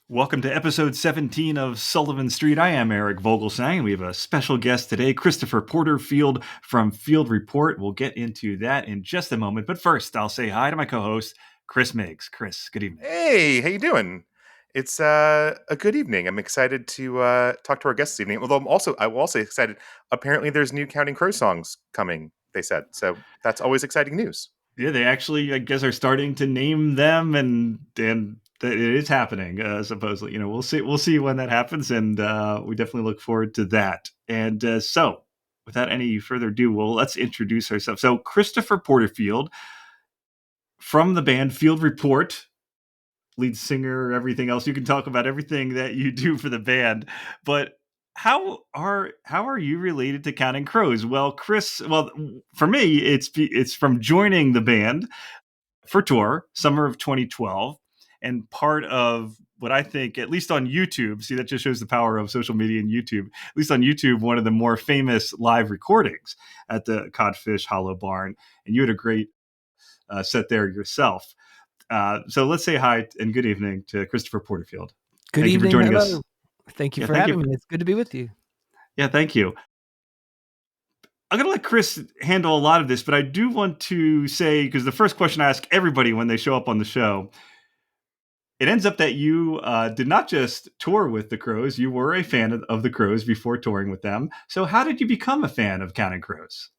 Welcome to episode 17 of Sullivan Street. I am Eric Vogelsang, and we have a special guest today, Christopher Porterfield from Field Report. We'll get into that in just a moment. But first, I'll say hi to my co-host, Chris Miggs. Chris, good evening. Hey, how you doing? It's a good evening. I'm excited to talk to our guest this evening. Although I will also excited. Apparently, there's new Counting Crow songs coming. They said so. That's always exciting news. Yeah, they actually, I guess, are starting to name them, and that it is happening. Supposedly, we'll see when that happens, and we definitely look forward to that. And so, without any further ado, let's introduce ourselves. So, Christopher Porterfield from the band Field Report, lead singer, everything else. You can talk about everything that you do for the band, but how are you related to Counting Crows? Well, Chris, for me, it's from joining the band for tour summer of 2012, and part of what I think, at least on YouTube, see, that just shows the power of social media and YouTube. At least on YouTube, one of the more famous live recordings at the Codfish Hollow Barn, and you had a great set there yourself. So let's say hi and good evening to Christopher Porterfield. Good Thank evening. You for joining Hello. us. Thank you for having me. It's good to be with you. Yeah, thank you. I'm going to let Chris handle a lot of this, but I do want to say, because the first question I ask everybody when they show up on the show, it ends up that you did not just tour with the Crows, you were a fan of the Crows before touring with them. So how did you become a fan of Counting Crows?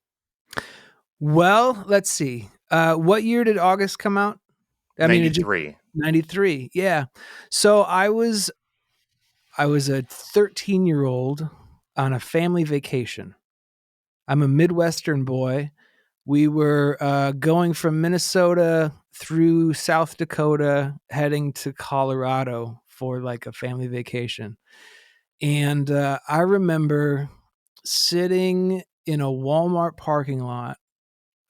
Well, let's see. What year did August come out? 93. 93. Yeah. So I was a 13-year-old on a family vacation. I'm a Midwestern boy. We were going from Minnesota through South Dakota, heading to Colorado for like a family vacation. And I remember sitting in a Walmart parking lot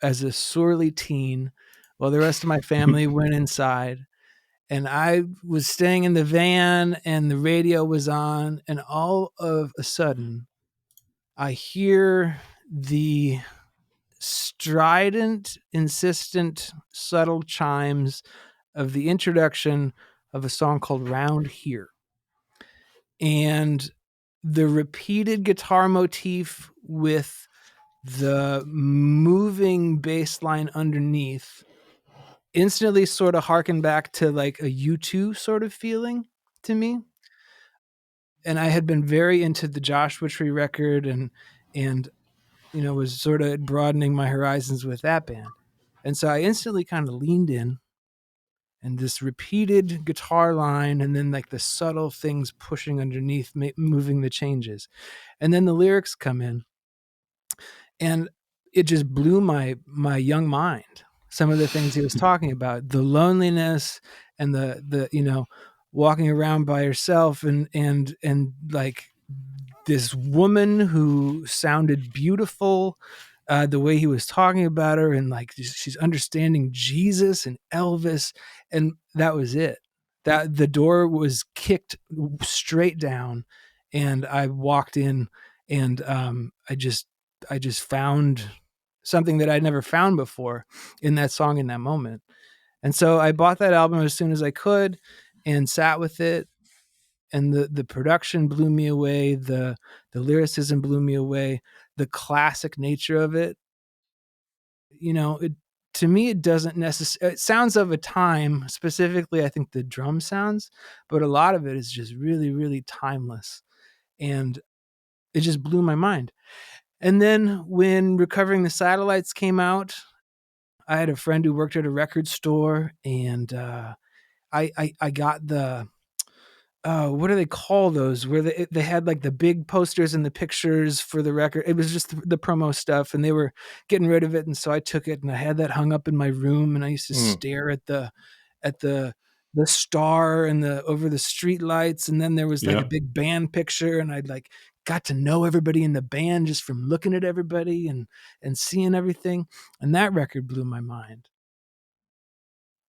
as a surly teen while the rest of my family went inside. And I was staying in the van and the radio was on. And all of a sudden, I hear the strident, insistent, subtle chimes of the introduction of a song called Round Here. And the repeated guitar motif with the moving bass line underneath instantly sort of harkened back to like a U2 sort of feeling to me. And I had been very into the Joshua Tree record and was sort of broadening my horizons with that band. And so I instantly kind of leaned in, and this repeated guitar line and then like the subtle things pushing underneath, moving the changes. And then the lyrics come in, and it just blew my young mind. Some of the things he was talking about, the loneliness and the walking around by yourself and like this woman who sounded beautiful, the way he was talking about her, and like she's understanding Jesus and Elvis, and that was it. That the door was kicked straight down, and I walked in, and I just found something that I'd never found before in that song in that moment. And so I bought that album as soon as I could and sat with it. And the production blew me away. The lyricism blew me away. The classic nature of it. To me, it doesn't necessarily, it sounds of a time, specifically, I think the drum sounds, but a lot of it is just really, really timeless. And it just blew my mind. And then when Recovering the Satellites came out, I had a friend who worked at a record store, and I got the what do they call those? Where they had like the big posters and the pictures for the record. It was just the promo stuff, and they were getting rid of it, and so I took it and I had that hung up in my room, and I used to stare at the star and the over the street lights, and then there was like a big band picture, and I'd like got to know everybody in the band just from looking at everybody and seeing everything, and that record blew my mind.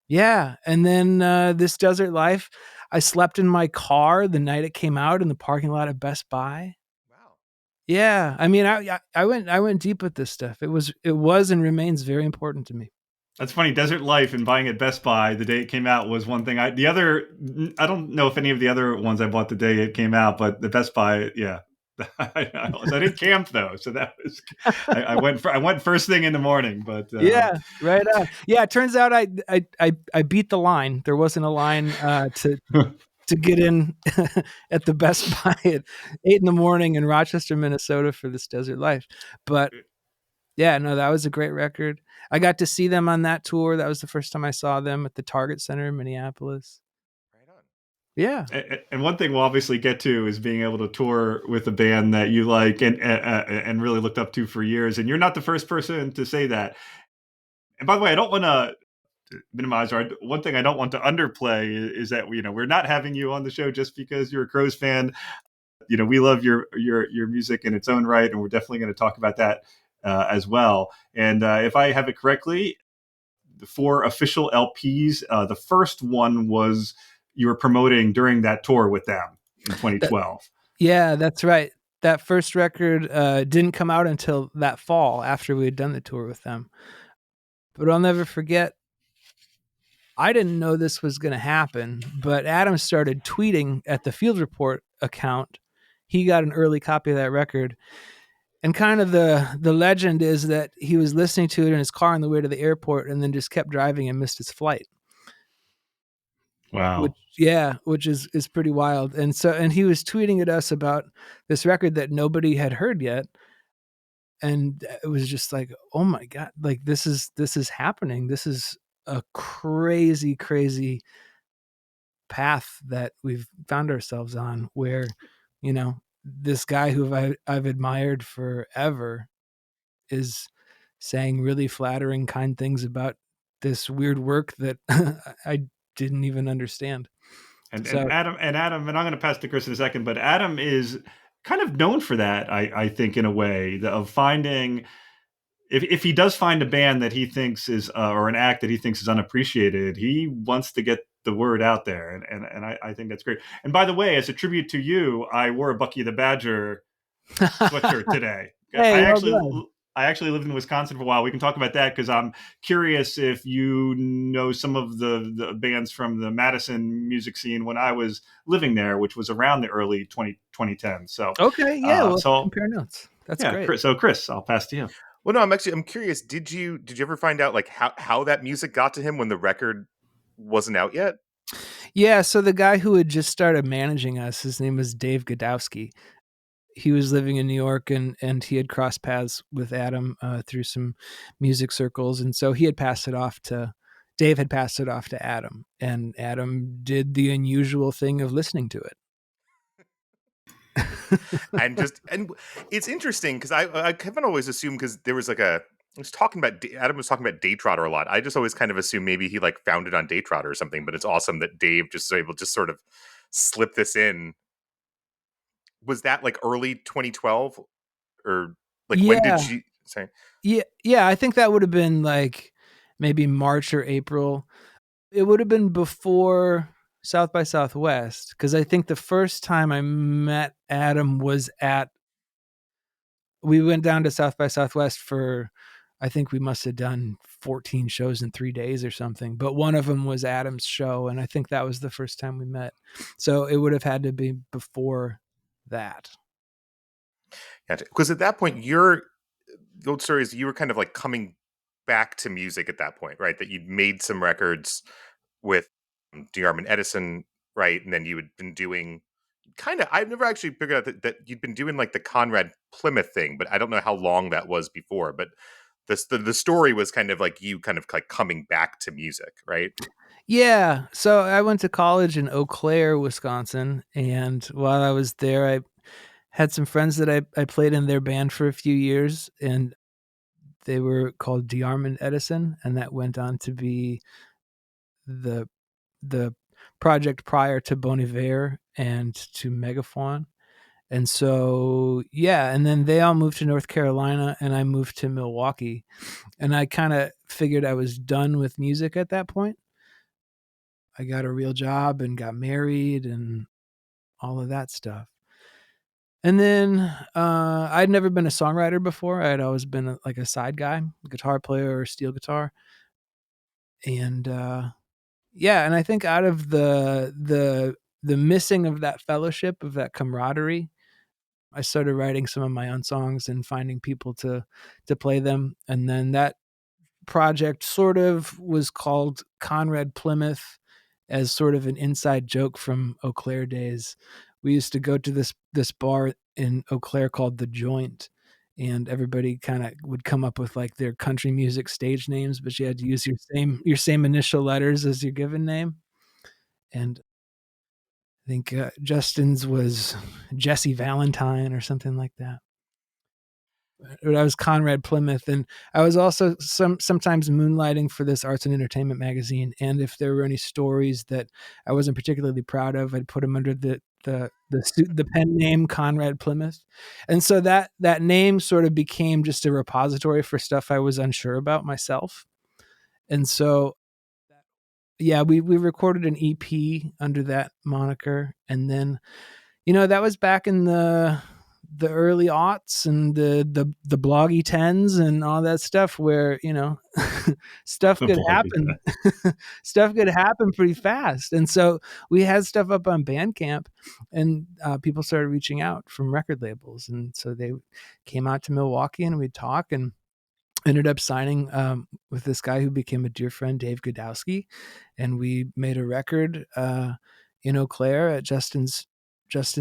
Yeah, and then This Desert Life, I slept in my car the night it came out in the parking lot of Best Buy. Wow. Yeah, I mean, I went deep with this stuff. It was and remains very important to me. That's funny. Desert Life and buying at Best Buy the day it came out was one thing. I don't know if any of the other ones I bought the day it came out, but the Best Buy, yeah. So I didn't camp though, so that was I went first thing in the morning, but Yeah, right on. Yeah, it turns out I beat the line. There wasn't a line to get in at the Best Buy at 8 in the morning in Rochester, Minnesota for this Desert Life. But yeah, no, that was a great record. I got to see them on that tour. That was the first time I saw them at the Target Center in Minneapolis. Right on. Yeah. and one thing we'll obviously get to is being able to tour with a band that you like and really looked up to for years. And you're not the first person to say that. And by the way, I don't want to minimize our one thing I don't want to underplay is that we're not having you on the show just because you're a Crows fan. We love your music in its own right, and we're definitely going to talk about that as well. And if I have it correctly, the 4 official LPs, the first one was you were promoting during that tour with them in 2012. Yeah, that's right. That first record didn't come out until that fall after we had done the tour with them. But I'll never forget, I didn't know this was going to happen, but Adam started tweeting at the Field Report account. He got an early copy of that record. And kind of the legend is that he was listening to it in his car on the way to the airport and then just kept driving and missed his flight. Wow. Which is pretty wild. And he was tweeting at us about this record that nobody had heard yet. And it was just like, oh my God, like this is happening. This is a crazy, crazy path that we've found ourselves on where, this guy who I've admired forever is saying really flattering, kind things about this weird work that I didn't even understand. And So Adam, and I'm going to pass to Chris in a second, but Adam is kind of known for that, I think, in a way, of finding if he does find a band that he thinks is or an act that he thinks is unappreciated, he wants to get the word out there, and I think that's great. And by the way, as a tribute to you, I wore a Bucky the Badger sweatshirt today. Hey, well done. I actually lived in Wisconsin for a while. We can talk about that because I'm curious if you know some of the bands from the Madison music scene when I was living there, which was around the early 2010s. So okay, yeah, we'll so compare notes. That's yeah, great. Chris, I'll pass to you. Well, no, I'm curious. Did you ever find out like how that music got to him when the record wasn't out yet? Yeah, so the guy who had just started managing us, his name was Dave Godowski. He was living in New York, and he had crossed paths with Adam through some music circles, and so Dave had passed it off to Adam, and Adam did the unusual thing of listening to it. and it's interesting because I haven't always assumed because there was like Adam was talking about Daytrotter a lot. I just always kind of assumed maybe he like found it on Daytrotter or something, but it's awesome that Dave just was able to just sort of slip this in. Was that like early 2012 or like when did Yeah, you say? yeah. I think that would have been like maybe March or April. It would have been before South by Southwest because I think the first time I met Adam was we went down to South by Southwest for, I think we must have done 14 shows in 3 days or something. But one of them was Adam's show, and I think that was the first time we met. So it would have had to be before that. Yeah, because at that point, the old story is you were kind of like coming back to music at that point, right? That you'd made some records with DeArmond Edison, right? And then you had been doing I've never actually figured out that you'd been doing like the Conrad Plymouth thing, but I don't know how long that was before. But the story was kind of like you kind of like coming back to music, right? Yeah. So I went to college in Eau Claire, Wisconsin. And while I was there, I had some friends that I played in their band for a few years. And they were called DeArmond Edison. And that went on to be the project prior to Bon Iver and to Megafaun. And so, yeah, and then they all moved to North Carolina and I moved to Milwaukee. And I kind of figured I was done with music at that point. I got a real job and got married and all of that stuff. And then I'd never been a songwriter before. I'd always been like a side guy, guitar player or steel guitar. And yeah, and I think out of the missing of that fellowship, of that camaraderie, I started writing some of my own songs and finding people to play them. And then that project sort of was called Conrad Plymouth, as sort of an inside joke from Eau Claire days. We used to go to this bar in Eau Claire called The Joint, and everybody kind of would come up with like their country music stage names, but you had to use your same initial letters as your given name. And I think Justin's was Jesse Valentine or something like that. But I was Conrad Plymouth, and I was also sometimes moonlighting for this arts and entertainment magazine. And if there were any stories that I wasn't particularly proud of, I'd put them under the pen name Conrad Plymouth. And so that name sort of became just a repository for stuff I was unsure about myself. And so yeah, we recorded an EP under that moniker, and then that was back in the early aughts and the bloggy tens and all that stuff, where stuff could happen. Stuff could happen pretty fast. And so we had stuff up on Bandcamp, and people started reaching out from record labels, and so they came out to Milwaukee and we'd talk, and ended up signing with this guy who became a dear friend, Dave Godowski, and we made a record in Eau Claire at Justin's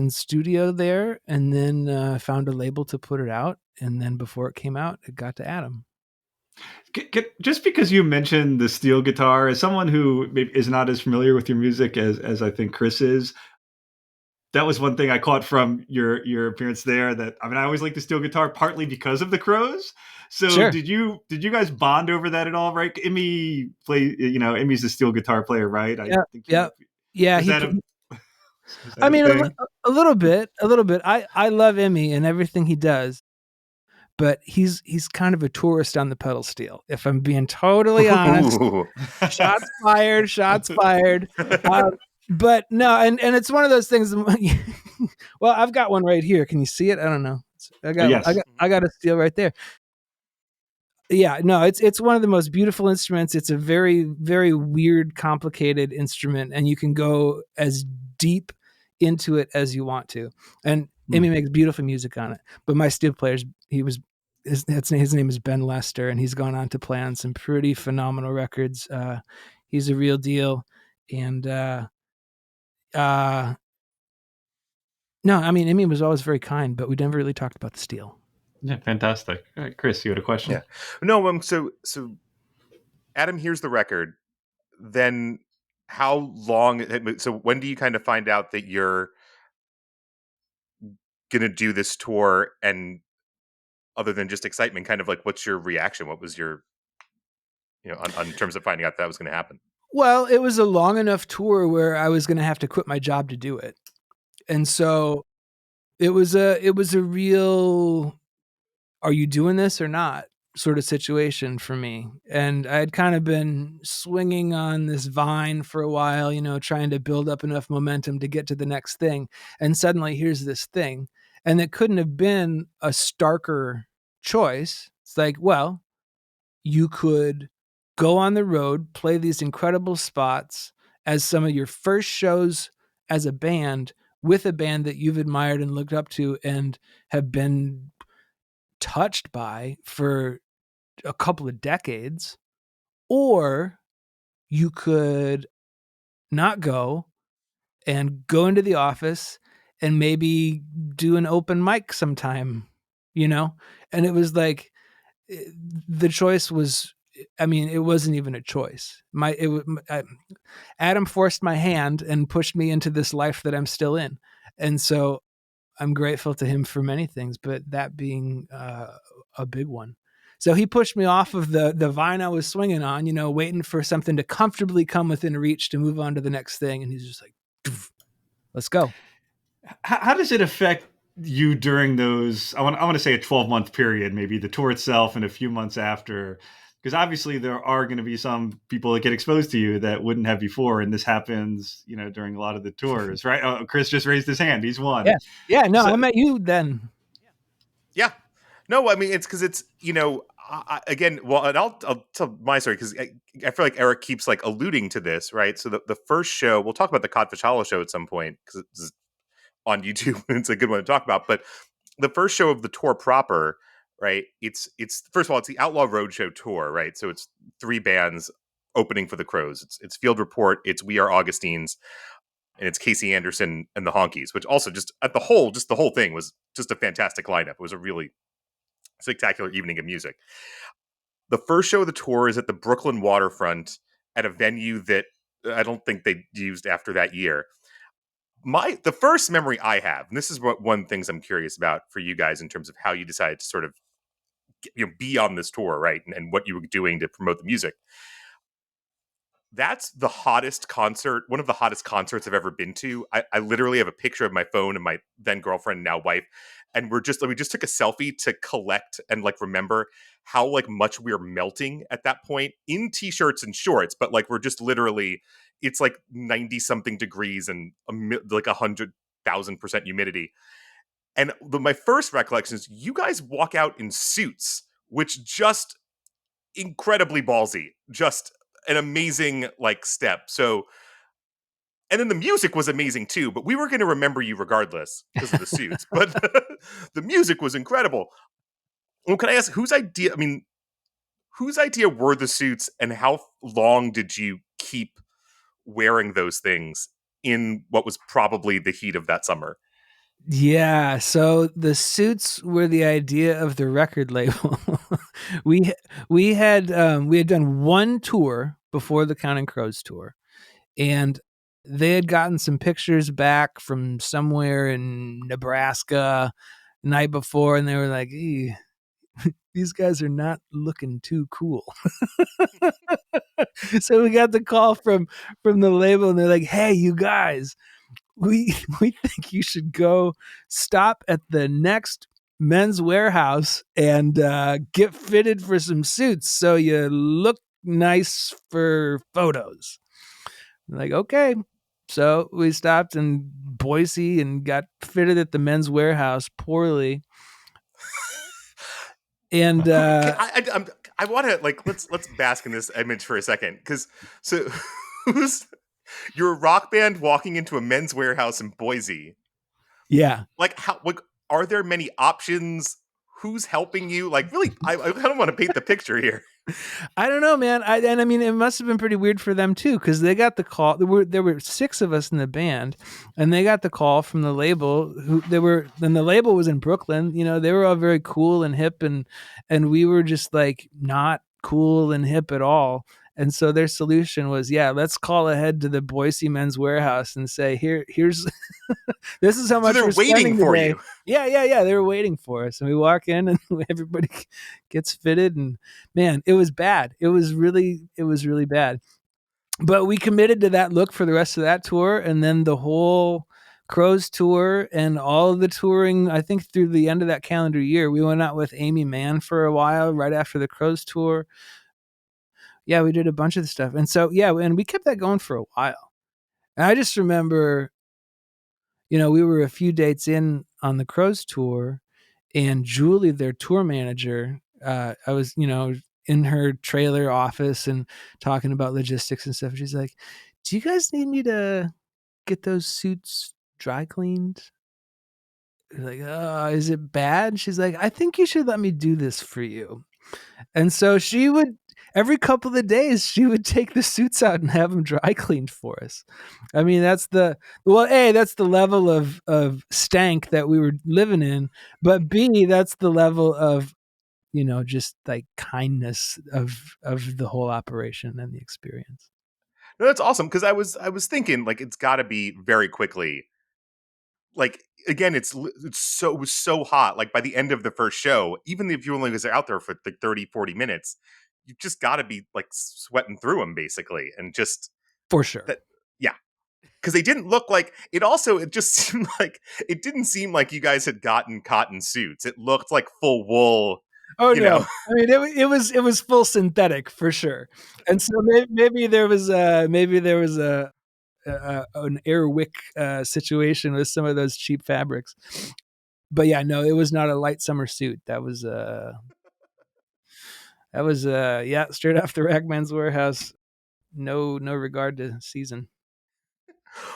studio there, and then found a label to put it out. And then before it came out, it got to Adam. Just because you mentioned the steel guitar, as someone who is not as familiar with your music as I think Chris is, that was one thing I caught from your appearance there. That I always like the steel guitar, partly because of the Crows. So Sure. did you guys bond over that at all? Right, Emmy's a steel guitar player, right? Yeah. A little bit. I love Emmy and everything he does, but he's kind of a tourist on the pedal steel, if I'm being totally honest. Shots fired. But no, and it's one of those things. Well, I've got one right here. Can you see it? I don't know. I got a steel right there. Yeah, no, it's one of the most beautiful instruments. It's a very, very weird, complicated instrument, and you can go as deep into it as you want to. And Emmy makes beautiful music on it. But my steel player's his name is Ben Lester, and he's gone on to play on some pretty phenomenal records. He's a real deal. And no, Emmy was always very kind, but we never really talked about the steel. Yeah, fantastic. All right, Chris, you had a question? Yeah. No, so Adam hears the record, then how long, so when do you kind of find out that you're going to do this tour, and other than just excitement, kind of like, what's your reaction? What was your, on terms of finding out that was going to happen? Well, it was a long enough tour where I was going to have to quit my job to do it. And so it was a real, are you doing this or not sort of situation for me. And I had kind of been swinging on this vine for a while, trying to build up enough momentum to get to the next thing. And suddenly here's this thing. And it couldn't have been a starker choice. It's like, well, you could go on the road, play these incredible spots as some of your first shows as a band, with a band that you've admired and looked up to and have been touched by for a couple of decades. Or you could not go and go into the office and maybe do an open mic sometime, And it was like, the choice was, it wasn't even a choice. Adam forced my hand and pushed me into this life that I'm still in. And so I'm grateful to him for many things, but that being a big one. So he pushed me off of the vine I was swinging on, waiting for something to comfortably come within reach to move on to the next thing. And he's just like, let's go. How does it affect you during those, I want to say a 12-month period, maybe the tour itself and a few months after? Because obviously there are going to be some people that get exposed to you that wouldn't have before. And this happens, during a lot of the tours, right? Oh, Chris just raised his hand. He's one. Yeah. No, I met you then. Yeah. No, it's because it's, again, well, and I'll tell my story because I feel like Eric keeps like alluding to this, right? So the first show, we'll talk about the Codfish Hollow show at some point because it's on YouTube. It's a good one to talk about. But the first show of the tour proper, right? It's first of all, it's the Outlaw Roadshow tour, right? So it's 3 bands opening for the Crows. It's Field Report, it's We Are Augustines, and it's Casey Anderson and the Honkies, which also just at the whole thing was just a fantastic lineup. It was a really spectacular evening of music. The first show of the tour is at the Brooklyn waterfront at a venue that I don't think they used after that year. The first memory I have, and this is what one things I'm curious about for you guys in terms of how you decided to sort of be on this tour, right, and what you were doing to promote the music. That's the hottest concert, one of the hottest concerts I've ever been to. I literally have a picture of my phone and my then girlfriend, now wife, and we just took a selfie to collect and like remember how like much we were melting at that point in t-shirts and shorts, but like we're just literally, it's like 90 something degrees and like 100,000% humidity. And my first recollection is you guys walk out in suits, which just incredibly ballsy, just an amazing like step. So, and then the music was amazing too, but we were going to remember you regardless because of the suits. But the music was incredible. Well, can I ask whose idea? I mean, whose idea were the suits, and how long did you keep wearing those things in what was probably the heat of that summer? Yeah, so the suits were the idea of the record label. we we had done one tour before the Counting Crows tour, and they had gotten some pictures back from somewhere in Nebraska the night before, and they were like, these guys are not looking too cool. So we got the call from the label, and they're like, hey, you guys, we think you should go stop at the next Men's Warehouse and get fitted for some suits so you look nice for photos. I'm like, okay. So we stopped in Boise and got fitted at the Men's Warehouse poorly. And I want to like let's bask in this image for a second because so who's you're a rock band walking into a Men's Warehouse in Boise. yeah, Like how like are there many options? Who's helping you? Like really, I kind of want to paint the picture here. I don't know, man. I mean, it must have been pretty weird for them too, because they got the call. There were 6 of us in the band, and they got the call from the label. Then the label was in Brooklyn. You know, they were all very cool and hip, and we were just like not cool and hip at all. And so their solution was, yeah, let's call ahead to the Boise Men's Warehouse and say, here's this is how So much they're we're waiting spending for today. you. Yeah. They were waiting for us, and we walk in, and everybody gets fitted, and man, it was bad. It was really bad. But we committed to that look for the rest of that tour, and then the whole Crows tour and all of the touring. I think through the end of that calendar year, we went out with Amy Mann for a while right after the Crows tour. Yeah, we did a bunch of stuff, and so yeah, and we kept that going for a while. And I just remember, we were a few dates in on the Crows tour, and Julie, their tour manager, I was, in her trailer office and talking about logistics and stuff. She's like, "Do you guys need me to get those suits dry cleaned?" Like, is it bad? She's like, "I think you should let me do this for you." And so she would, every couple of days, she would take the suits out and have them dry cleaned for us. I mean, that's that's the level of stank that we were living in, but B, that's the level of, just like kindness of the whole operation and the experience. No, that's awesome because I was thinking like it's got to be very quickly. Like again, it was so hot. Like by the end of the first show, even if you only was out there for like 30, 40 minutes, you just got to be like sweating through them basically, and just For sure. that. Yeah, because they didn't look like it. Also, it just seemed like it didn't seem like you guys had gotten cotton suits. It looked like full wool. Oh You no! know, I mean, it was full synthetic for sure, and so maybe there was an Airwick situation with some of those cheap fabrics. But yeah, no, it was not a light summer suit. That was That was straight off the Ragman's Warehouse. No regard to season.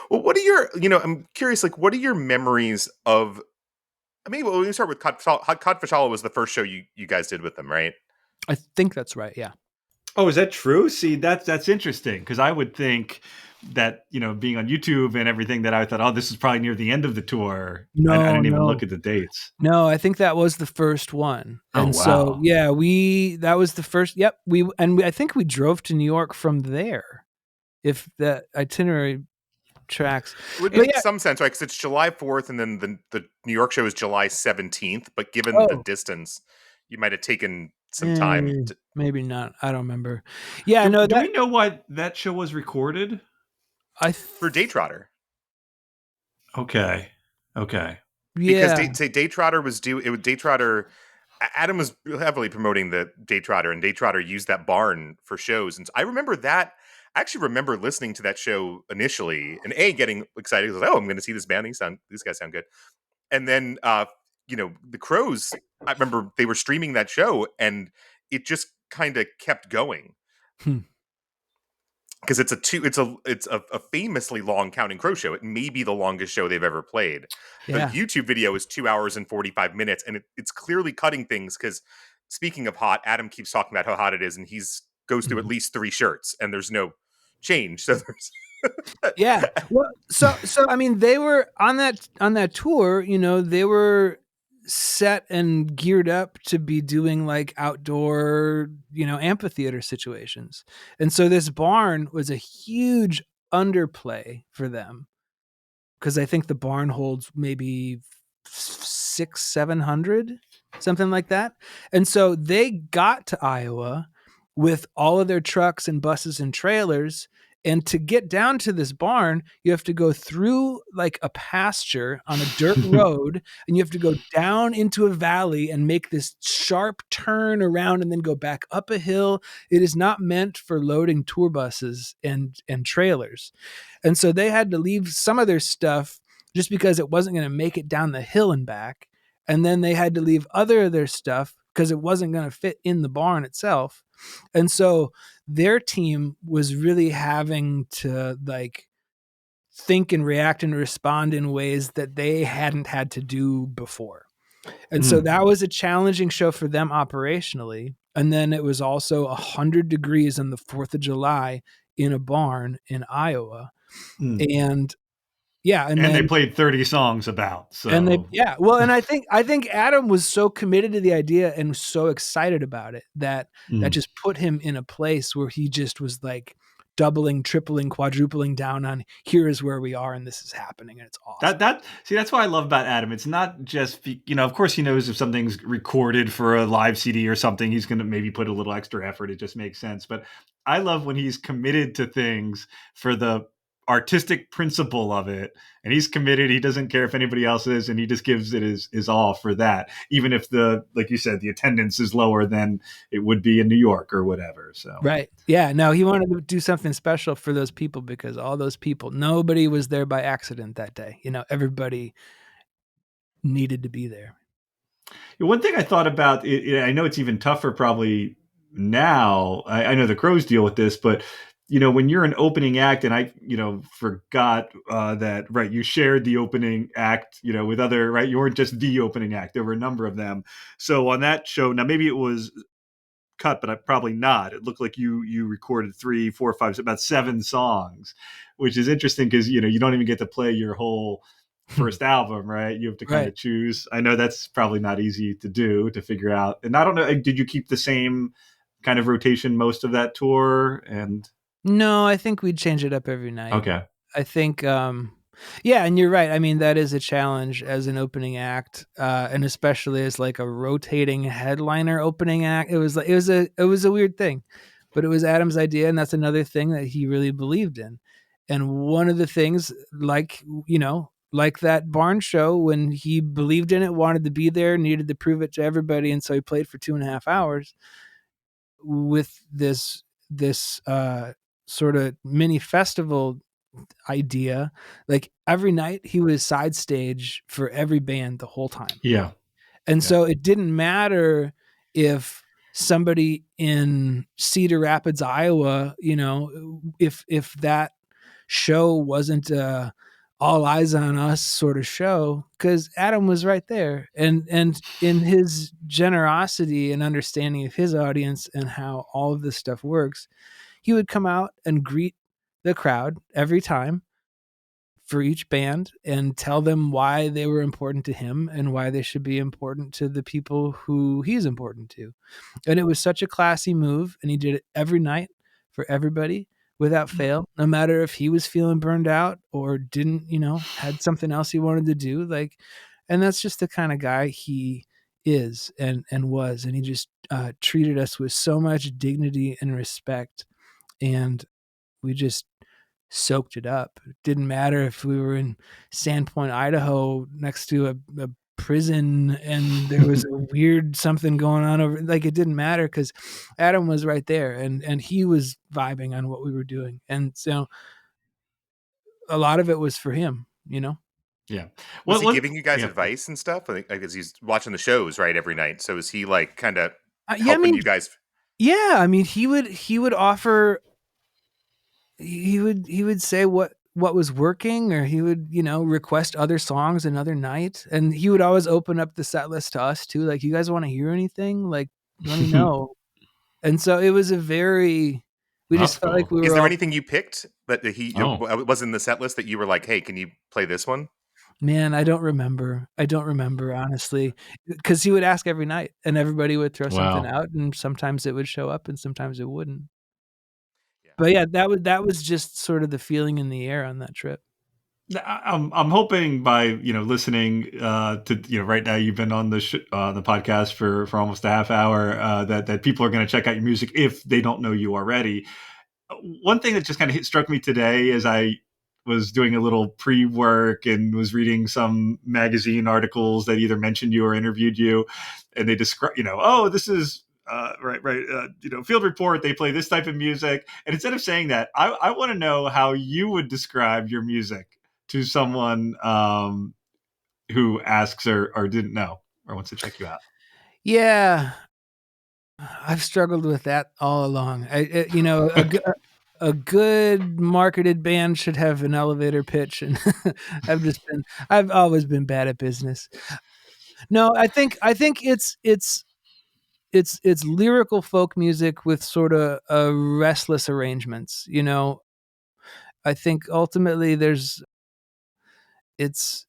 Well, what are your, I'm curious, like, what are your memories of, I mean, well, let me start with Codfish Hollow was the first show you guys did with them, right? I think that's right. Yeah. Oh, is that true? See, that's interesting because I would think that being on YouTube and everything that I thought, oh, this is probably near the end of the tour. I No, didn't even no. look at the dates. No, I think that was the first one. Oh, And so, wow. yeah, that was the first. Yep. I think we drove to New York from there, if that itinerary tracks. It would But make yeah. some sense, right? Because it's July 4th, and then the New York show is July 17th. But given the Oh, distance, you might have taken some time maybe not. I don't remember. Yeah, Do, no, do we know why that show was recorded? for Day Trotter. Okay. Because yeah. Day Trotter was due. It was Day Trotter. Adam was heavily promoting the Day Trotter, and Day Trotter used that barn for shows. And I remember that. I actually remember listening to that show initially, and getting excited because, oh, I'm going to see this band. These guys sound good. And then, the Crows. I remember they were streaming that show, and it just kind of kept going. Hmm. Because it's a famously long Counting Crow show. It may be the longest show they've ever played. The Yeah. YouTube video is 2 hours and 45 minutes, and it's clearly cutting things. Because speaking of hot, Adam keeps talking about how hot it is, and he's goes through at least 3 shirts, and there's no change. So there's Yeah. Well, so I mean, they were on that tour. They were set and geared up to be doing like outdoor, amphitheater situations, and so this barn was a huge underplay for them because I think the barn holds maybe 600-700, something like that, and so they got to Iowa with all of their trucks and buses and trailers. And to get down to this barn, you have to go through like a pasture on a dirt road, and you have to go down into a valley and make this sharp turn around and then go back up a hill. It is not meant for loading tour buses and trailers. And so they had to leave some of their stuff just because it wasn't going to make it down the hill and back. And then they had to leave other of their stuff because it wasn't going to fit in the barn itself. And so their team was really having to like think and react and respond in ways that they hadn't had to do before. And so that was a challenging show for them operationally. And then it was also 100 degrees on the 4th of July in a barn in Iowa. And yeah, and they played 30 songs about. So and I think Adam was so committed to the idea and so excited about it that just put him in a place where he just was like doubling, tripling, quadrupling down on here is where we are and this is happening and it's awesome. That's what I love about Adam. It's not just of course he knows if something's recorded for a live CD or something, he's going to maybe put a little extra effort. It just makes sense. But I love when he's committed to things for the artistic principle of it, and he's committed. He doesn't care if anybody else is, and he just gives it his all for that, even if like you said, the attendance is lower than it would be in New York or whatever. So right, yeah, no, he wanted to do something special for those people because all those people, nobody was there by accident that day. Everybody needed to be there. One thing I thought about, I know it's even tougher probably now. I know the Crows deal with this, but when you're an opening act, and I, forgot that, right, you shared the opening act, with other, right, you weren't just the opening act. There were a number of them. So on that show, now maybe it was cut, but probably not. It looked like you recorded 3, 4, 5, about 7 songs, which is interesting because, you don't even get to play your whole first album, right? You have to kind of choose. I know that's probably not easy to do, to figure out. And I don't know, did you keep the same kind of rotation most of that tour? And no, I think we'd change it up every night. Okay. I think, yeah, and you're right. I mean, that is a challenge as an opening act, and especially as like a rotating headliner opening act. It was a weird thing, but it was Adam's idea, and that's another thing that he really believed in. And one of the things, like that barn show, when he believed in it, wanted to be there, needed to prove it to everybody, and so he played for 2.5 hours with this sort of mini festival idea. Like every night he was side stage for every band the whole time. Yeah. And so it didn't matter if somebody in Cedar Rapids, Iowa, if that show wasn't all eyes on us sort of show, because Adam was right there, and in his generosity and understanding of his audience and how all of this stuff works, he would come out and greet the crowd every time for each band and tell them why they were important to him and why they should be important to the people who he's important to. And it was such a classy move, and he did it every night for everybody without fail, no matter if he was feeling burned out or didn't, had something else he wanted to do. Like, and that's just the kind of guy he is and was. And he just treated us with so much dignity and respect. And we just soaked it up. It didn't matter if we were in Sandpoint, Idaho, next to a prison, and there was a weird something going on over. Like, it didn't matter because Adam was right there, and he was vibing on what we were doing, and so a lot of it was for him. Yeah. Was he giving you guys Yeah. advice and stuff? Like, because he's watching the shows right every night. So is he like kind of Yeah, I helping mean, you guys? yeah, I mean, he would offer. He would say what was working, or he would request other songs another night, and he would always open up the set list to us too, like, you guys want to hear anything, like, let me know. And so it was we That's just felt like cool. we Is were there all. anything you picked that he Oh, was in the set list that you were like, hey, can you play this one? Man, I don't remember honestly, because he would ask every night and everybody would throw something wow. out, and sometimes it would show up and sometimes it wouldn't. Yeah. But yeah, that was just sort of the feeling in the air on that trip. I'm hoping by listening to right now, you've been on the podcast for almost a half hour, that people are going to check out your music if they don't know you already. One thing that just kind of struck me today as I was doing a little pre-work and was reading some magazine articles that either mentioned you or interviewed you, and they describe, oh, this is right, field report. They play this type of music, and instead of saying that, I want to know how you would describe your music to someone who asks or didn't know or wants to check you out. Yeah, I've struggled with that all along. A good marketed band should have an elevator pitch, and I've always been bad at business. No, I think it's lyrical folk music with sort of restless arrangements. I think ultimately it's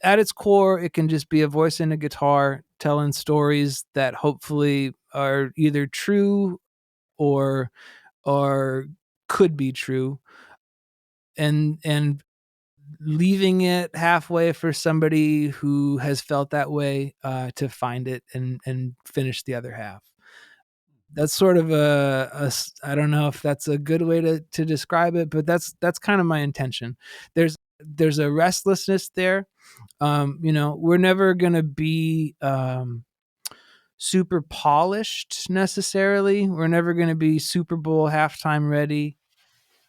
at its core, it can just be a voice and a guitar telling stories that hopefully are either true or or could be true, and leaving it halfway for somebody who has felt that way to find it and finish the other half. That's sort of I don't know if that's a good way to describe it, but that's kind of my intention. There's a restlessness there. We're never gonna be super polished necessarily. We're never gonna be Super Bowl halftime ready,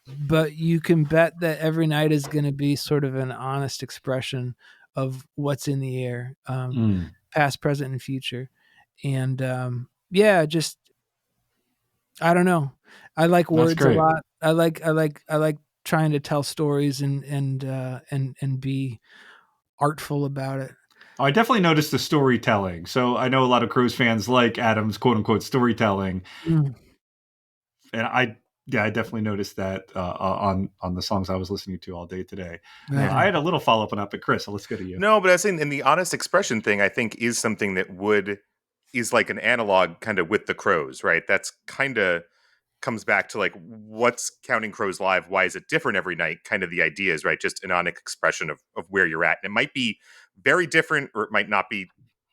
but you can bet that every night is gonna be sort of an honest expression of what's in the air, Mm, past, present, and future. And yeah, just I don't know. I like that's words a great. lot. I like trying to tell stories and be artful about it. Oh, I definitely noticed the storytelling. So I know a lot of Crows fans like Adam's quote unquote storytelling, Mm, and I definitely noticed that on the songs I was listening to all day today. right I on. had a little follow up on that, but Chris, let's go to you. No, but I was saying, and the honest expression thing, I think, is something that is like an analog kind of with the Crows, right? That's kind of comes back to like what's Counting Crows live? Why is it different every night? Kind of the idea is right, just an honest expression of where you're at, and it might be very different, or it might not be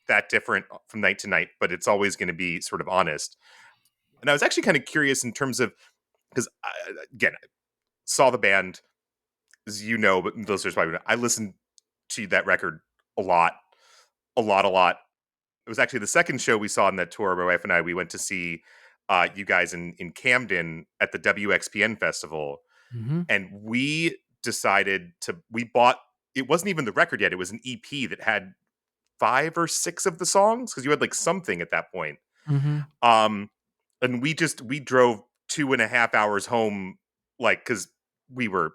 that different from night to night, but it's always going to be sort of honest. And I was actually kind of curious in terms of because again, I saw the band, as you know, but listeners probably know, I listened to that record a lot, a lot. It was actually the second show we saw on that tour. My wife and I, we went to see you guys in Camden at the WXPN festival, Hmm. and we decided we bought. It wasn't even the record yet. It was an EP that had 5 or 6 of the songs because you had like something at that point. Mm-hmm. Um, and we drove 2.5 hours home, like, because we were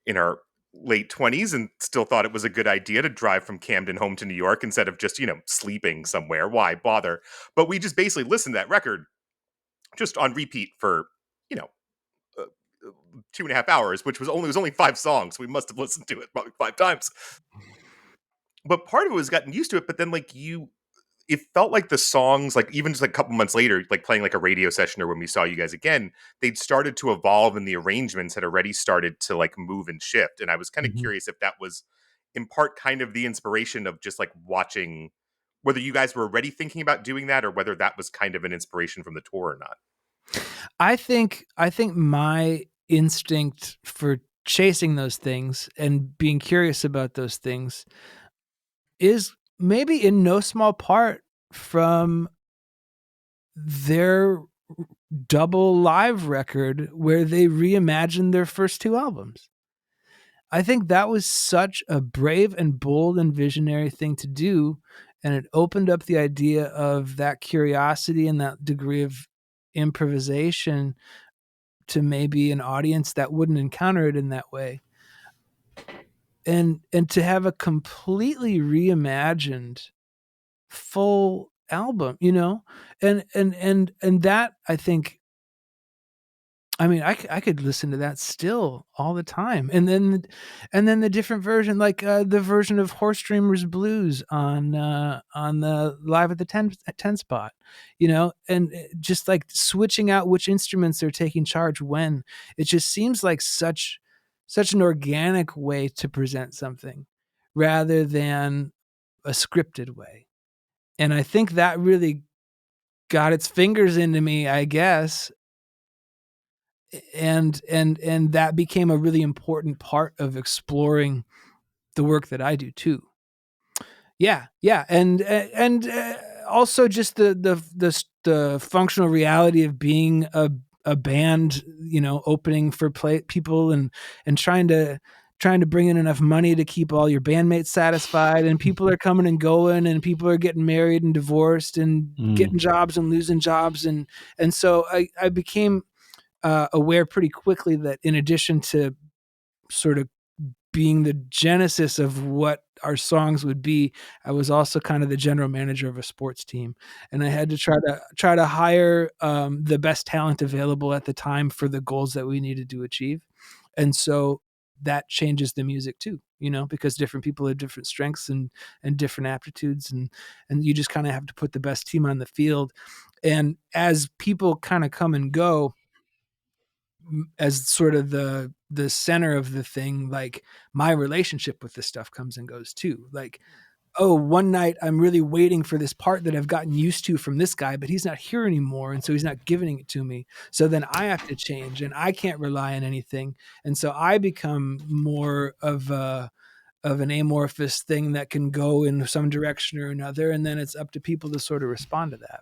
in our late 20s and still thought it was a good idea to drive from Camden home to New York instead of just, sleeping somewhere. Why bother? But we just basically listened to that record just on repeat for, you know, 2.5 hours, which was only 5 songs. We must have listened to it probably 5 times. But part of it was gotten used to it. But then, like, it felt like the songs, like, even just like a couple months later, like playing like a radio session or when we saw you guys again, they'd started to evolve and the arrangements had already started to like move and shift. And I was kind of Mm-hmm. curious if that was in part kind of the inspiration of just like watching, whether you guys were already thinking about doing that or whether that was kind of an inspiration from the tour or not. I think my instinct for chasing those things and being curious about those things is maybe in no small part from their double live record where they reimagined their first two albums. I think that was such a brave and bold and visionary thing to do. And it opened up the idea of that curiosity and that degree of improvisation to maybe an audience that wouldn't encounter it in that way. And to have a completely reimagined full album, and that I think, I mean, I could listen to that still all the time, and then the different version, like the version of Horse Dreamers Blues on the Live at the 10 spot, and just like switching out which instruments are taking charge when. It just seems like such an organic way to present something rather than a scripted way. And I think that really got its fingers into me, I guess, and that became a really important part of exploring the work that I do too. Yeah, and also just the functional reality of being a band, opening for people and trying to bring in enough money to keep all your bandmates satisfied, and people are coming and going, and people are getting married and divorced and Mm. getting jobs and losing jobs, and so I became aware pretty quickly that in addition to sort of being the genesis of what our songs would be, I was also kind of the general manager of a sports team, and I had to try to hire the best talent available at the time for the goals that we needed to achieve, and so that changes the music too, because different people have different strengths and different aptitudes, and you just kind of have to put the best team on the field, and as people kind of come and go as sort of the center of the thing, like my relationship with this stuff comes and goes too. Like, oh, one night I'm really waiting for this part that I've gotten used to from this guy, but he's not here anymore, and so he's not giving it to me. So then I have to change, and I can't rely on anything, and so I become more of an amorphous thing that can go in some direction or another, and then it's up to people to sort of respond to that.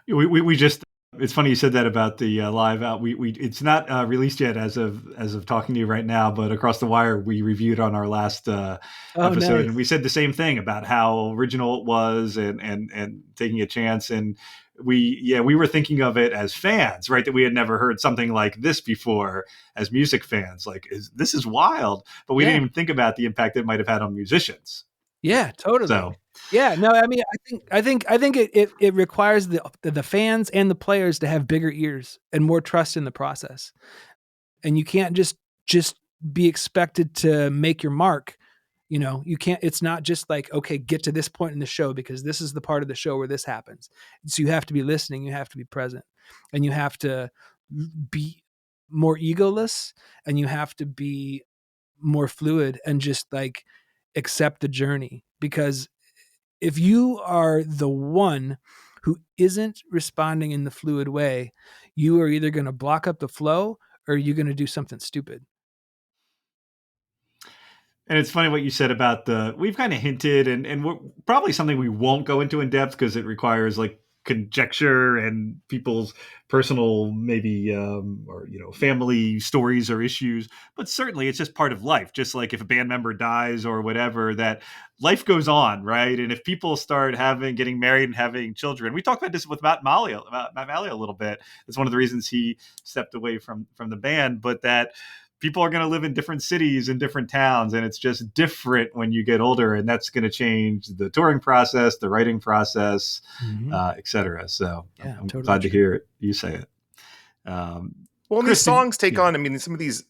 We just, it's funny you said that about the live out. We it's not released yet as of talking to you right now, but Across the Wire we reviewed on our last Oh, episode, and nice. we said the same thing about how original it was and taking a chance. And we were thinking of it as fans, right? That we had never heard something like this before as music fans. Like, this is wild, but we didn't Yeah. even think about the impact it might have had on musicians. Yeah, totally. So Yeah, no, I mean, I think it requires the fans and the players to have bigger ears and more trust in the process. And you can't just be expected to make your mark. You can't, it's not just like, okay, get to this point in the show because this is the part of the show where this happens. So you have to be listening, you have to be present, and you have to be more egoless, and you have to be more fluid and just like accept the journey, because if you are the one who isn't responding in the fluid way, you are either going to block up the flow or you're going to do something stupid. And it's funny what you said about we've kind of hinted, and we're probably something we won't go into in depth because it requires like conjecture and people's personal maybe or family stories or issues, but certainly it's just part of life. Just like if a band member dies or whatever, that life goes on, right? And if people start getting married and having children, we talked about this with Matt Malley a little bit. It's one of the reasons he stepped away from the band, but that people are going to live in different cities and different towns, and it's just different when you get older, and that's going to change the touring process, the writing process, etc. So I'm totally glad to true. hear you say it. Well, and Chris, these songs take on, I mean, some of these,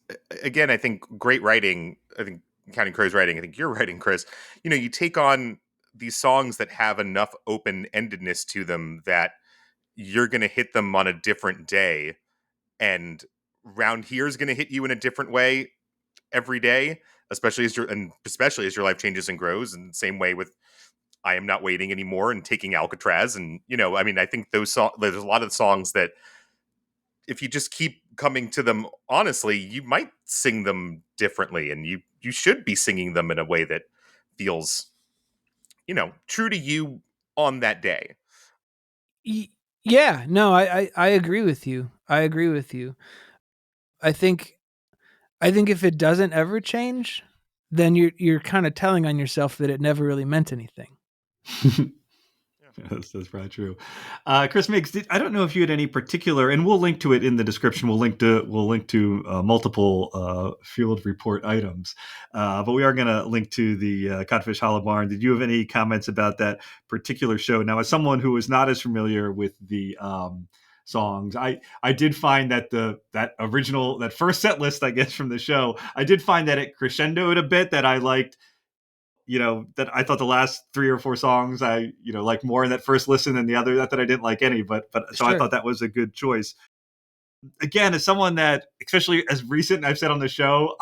again, I think great writing, I think Counting Crows writing, I think you're writing, Chris, you take on these songs that have enough open-endedness to them that you're going to hit them on a different day, and Round Here is going to hit you in a different way every day, especially as your life changes and grows. And same way with I Am Not Waiting Anymore and Taking Alcatraz. And I mean, I think there's a lot of songs that if you just keep coming to them honestly, you might sing them differently, and you should be singing them in a way that feels true to you on that day. Yeah, no, I agree with you. I agree with you. I think if it doesn't ever change, then you're kind of telling on yourself that it never really meant anything. That's probably true. Chris Miggs, I don't know if you had any particular, and we'll link to it in the description. We'll link to multiple field report items, but we are going to link to the Codfish Hollow Barn. Did you have any comments about that particular show? Now, as someone who is not as familiar with the songs, I did find that that first set list, I guess, from the show, I did find that it crescendoed a bit, that I liked. That I thought the last 3 or 4 songs I like more in that first listen than the other. Not that I didn't like any, but so I thought that was a good choice. Again, as someone that, especially as recent, I've said on the show,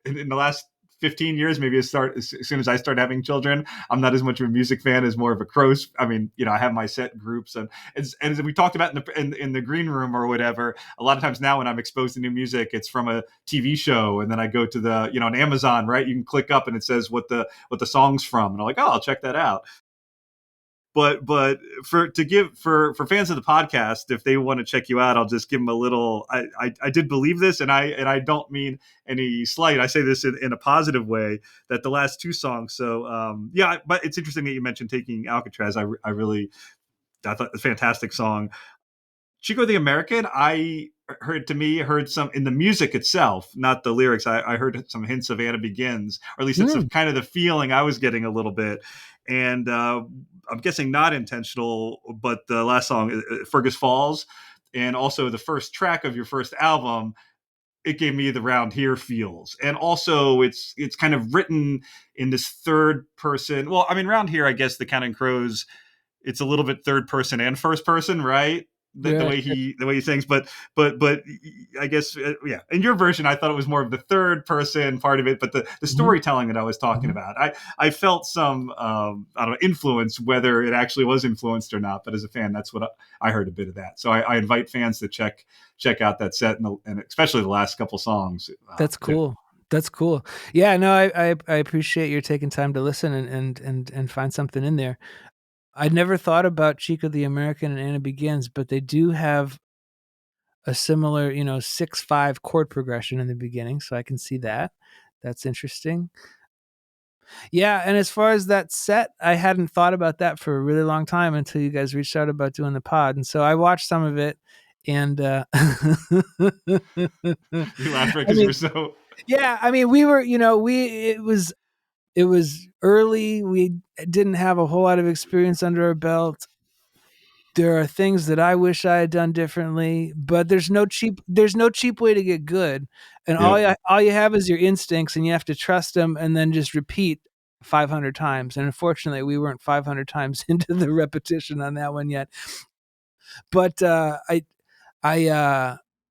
in the last 15 years, maybe as soon as I start having children, I'm not as much of a music fan as more of a Crows. I mean, I have my set groups, and as we talked about in the green room or whatever, a lot of times now when I'm exposed to new music, it's from a TV show, and then I go to the on Amazon, right? You can click up and it says what the song's from, and I'm like, oh, I'll check that out. But for fans of the podcast, if they want to check you out, I'll just give them a little. I did believe this, and I don't mean any slight. I say this in a positive way, that the last 2 songs. So yeah, but it's interesting that you mentioned Taking Alcatraz. I thought it was a fantastic song. Chico the American, I heard some in the music itself, not the lyrics. I heard some hints of Anna Begins, or at least it's kind of the feeling I was getting a little bit. And I'm guessing not intentional, but the last song, Fergus Falls, and also the first track of your first album, it gave me the Round Here feels. And also it's kind of written in this third person. Well, I mean, Round Here, I guess the Counting Crows, it's a little bit third person and first person, right? The way he sings, but I guess yeah. In your version, I thought it was more of the third person part of it, but the storytelling that I was talking about, I felt some I don't know, influence, whether it actually was influenced or not. But as a fan, that's what I heard a bit of that. So I invite fans to check out that set, and especially the last couple songs. That's cool. Yeah. That's cool. Yeah, no, I appreciate your taking time to listen and find something in there. I'd never thought about Chico the American and Anna Begins, but they do have a similar, 6/5 chord progression in the beginning, so I can see that. That's interesting. Yeah, and as far as that set, I hadn't thought about that for a really long time until you guys reached out about doing the pod, and so I watched some of it, and you laughed because you were so. Yeah, I mean, we were, it was early. We didn't have a whole lot of experience under our belt. There are things that I wish I had done differently, but there's no cheap way to get good. And all you have is your instincts, and you have to trust them and then just repeat 500 times. And unfortunately, we weren't 500 times into the repetition on that one yet. But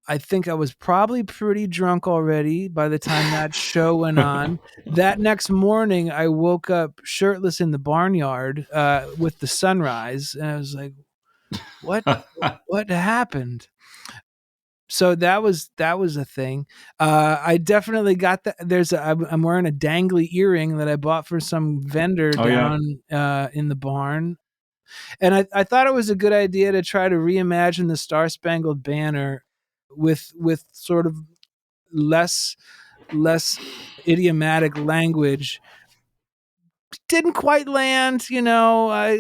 I think I was probably pretty drunk already by the time that show went on. That next morning, I woke up shirtless in the barnyard with the sunrise, and I was like, "What happened?" So that was a thing. I definitely got that. I'm wearing a dangly earring that I bought for some vendor down in the barn. And I thought it was a good idea to try to reimagine the Star Spangled Banner with sort of less idiomatic language. Didn't quite land,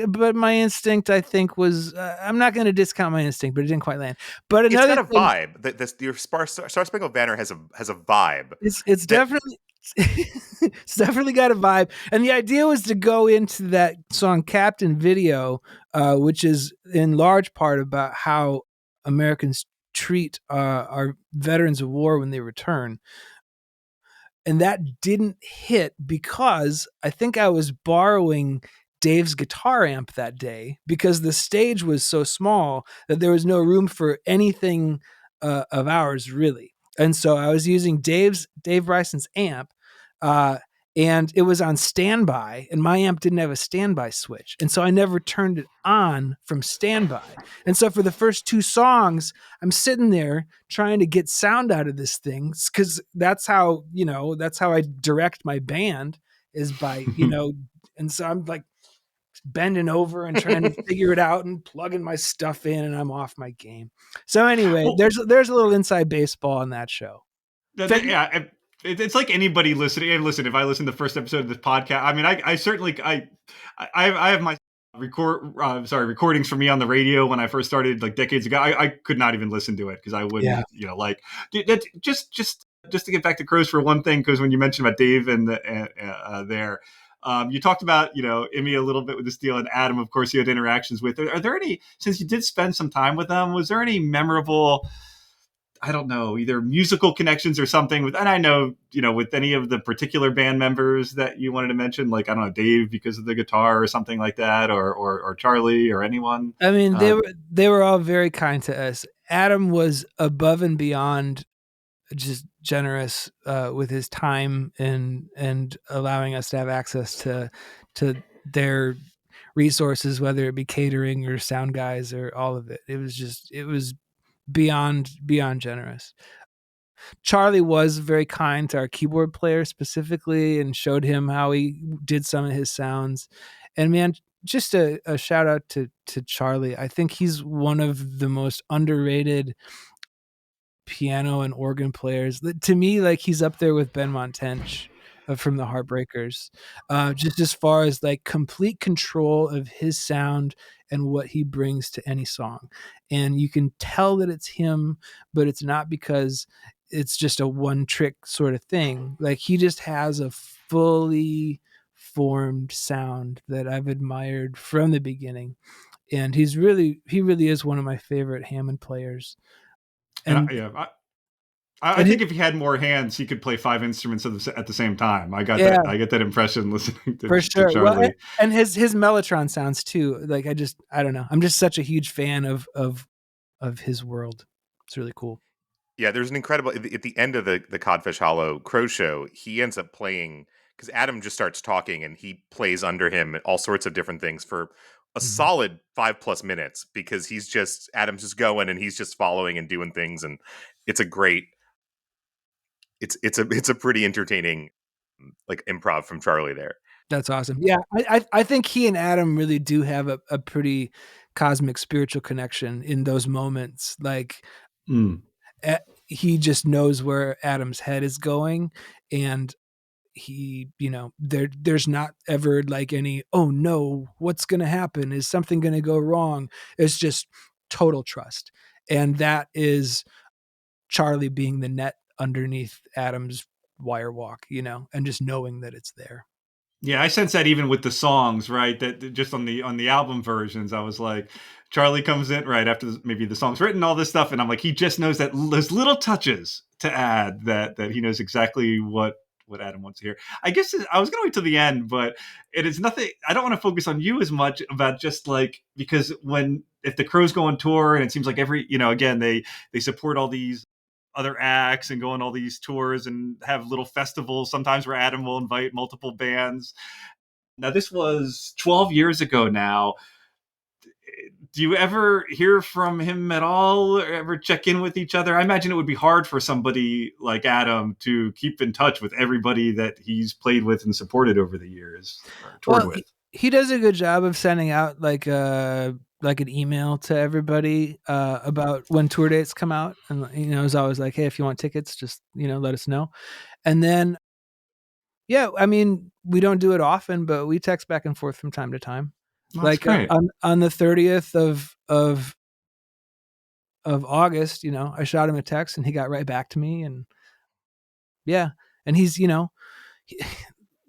but my instinct, I think, was I'm not going to discount my instinct, but it didn't quite land. But It's another got a thing, vibe. Your Star Spangled Banner has a vibe it's that definitely it's definitely got a vibe. And the idea was to go into that song Captain Video, which is in large part about how Americans treat our veterans of war when they return. And that didn't hit because I think I was borrowing Dave's guitar amp that day because the stage was so small that there was no room for anything of ours really. And so I was using Dave Bryson's amp, uh, and it was on standby, and my amp didn't have a standby switch, and so I never turned it on from standby. And so for the first two songs, I'm sitting there trying to get sound out of this thing because that's how I direct my band is by and so I'm like bending over and trying to figure it out and plugging my stuff in, and I'm off my game. So anyway, Well, there's a little inside baseball on that show. yeah, it's like anybody listening. And listen, if I listen to the first episode of this podcast, I mean, I certainly I have my recordings for me on the radio when I first started like decades ago. I could not even listen to it because I Yeah. wouldn't, like just to get back to Crows for one thing, because when you mentioned about Dave and there. You talked about, Emmy a little bit with this deal, and Adam, of course, you had interactions with. Are there any, since you did spend some time with them, was there any memorable, I don't know, either musical connections or something with, and I know, with any of the particular band members that you wanted to mention, like, I don't know, Dave because of the guitar or something like that, or Charlie or anyone? I mean, they were all very kind to us. Adam was above and beyond just generous with his time and allowing us to have access to their resources, whether it be catering or sound guys or all of it. It was beyond generous. Charlie was very kind to our keyboard player specifically and showed him how he did some of his sounds. And man, just a shout out to Charlie. I think he's one of the most underrated piano and organ players. To me, like he's up there with Ben Montench from the Heartbreakers. Just as far as like complete control of his sound and what he brings to any song. And you can tell that it's him, but it's not because it's just a one trick sort of thing. Like he just has a fully formed sound that I've admired from the beginning. And he really is one of my favorite Hammond players. And And I and think if he had more hands, he could play five instruments at the same time. yeah, I get that impression listening for to sure. Well, Charlie. and his Mellotron sounds too. Like I don't know. I'm just such a huge fan of his world. It's really cool. Yeah, there's an incredible at the end of the Codfish Hollow Crow show. He ends up playing because Adam just starts talking and he plays under him all sorts of different things for a Mhm. solid 5+ minutes because Adam's just going and he's just following and doing things, and it's a great it's a pretty entertaining like improv from Charlie there. That's awesome. Yeah, I think he and Adam really do have a pretty cosmic spiritual connection in those moments. Like Mm. he just knows where Adam's head is going, and there's not ever like any, oh no, what's going to happen? Is something going to go wrong? It's just total trust. And that is Charlie being the net underneath Adam's wire walk, and just knowing that it's there. Yeah, I sense that even with the songs, right? That just on the album versions, I was like, Charlie comes in right after maybe the song's written, all this stuff, and I'm like, he just knows that those little touches to add that he knows exactly what Adam wants to hear. I guess I was going to wait till the end, but it is nothing. I don't want to focus on you as much about just like, because if the Crows go on tour and it seems like again they support all these other acts and go on all these tours and have little festivals sometimes where Adam will invite multiple bands. Now this was 12 years ago now. Do you ever hear from him at all or ever check in with each other? I imagine it would be hard for somebody like Adam to keep in touch with everybody that he's played with and supported over the years or toured Well, with. he does a good job of sending out like an email to everybody about when tour dates come out, and is always like, hey, if you want tickets, just let us know. And then yeah, I mean, we don't do it often, but we text back and forth from time to time. Well, that's Like great. on the 30th of August, I shot him a text and he got right back to me. And yeah, and he's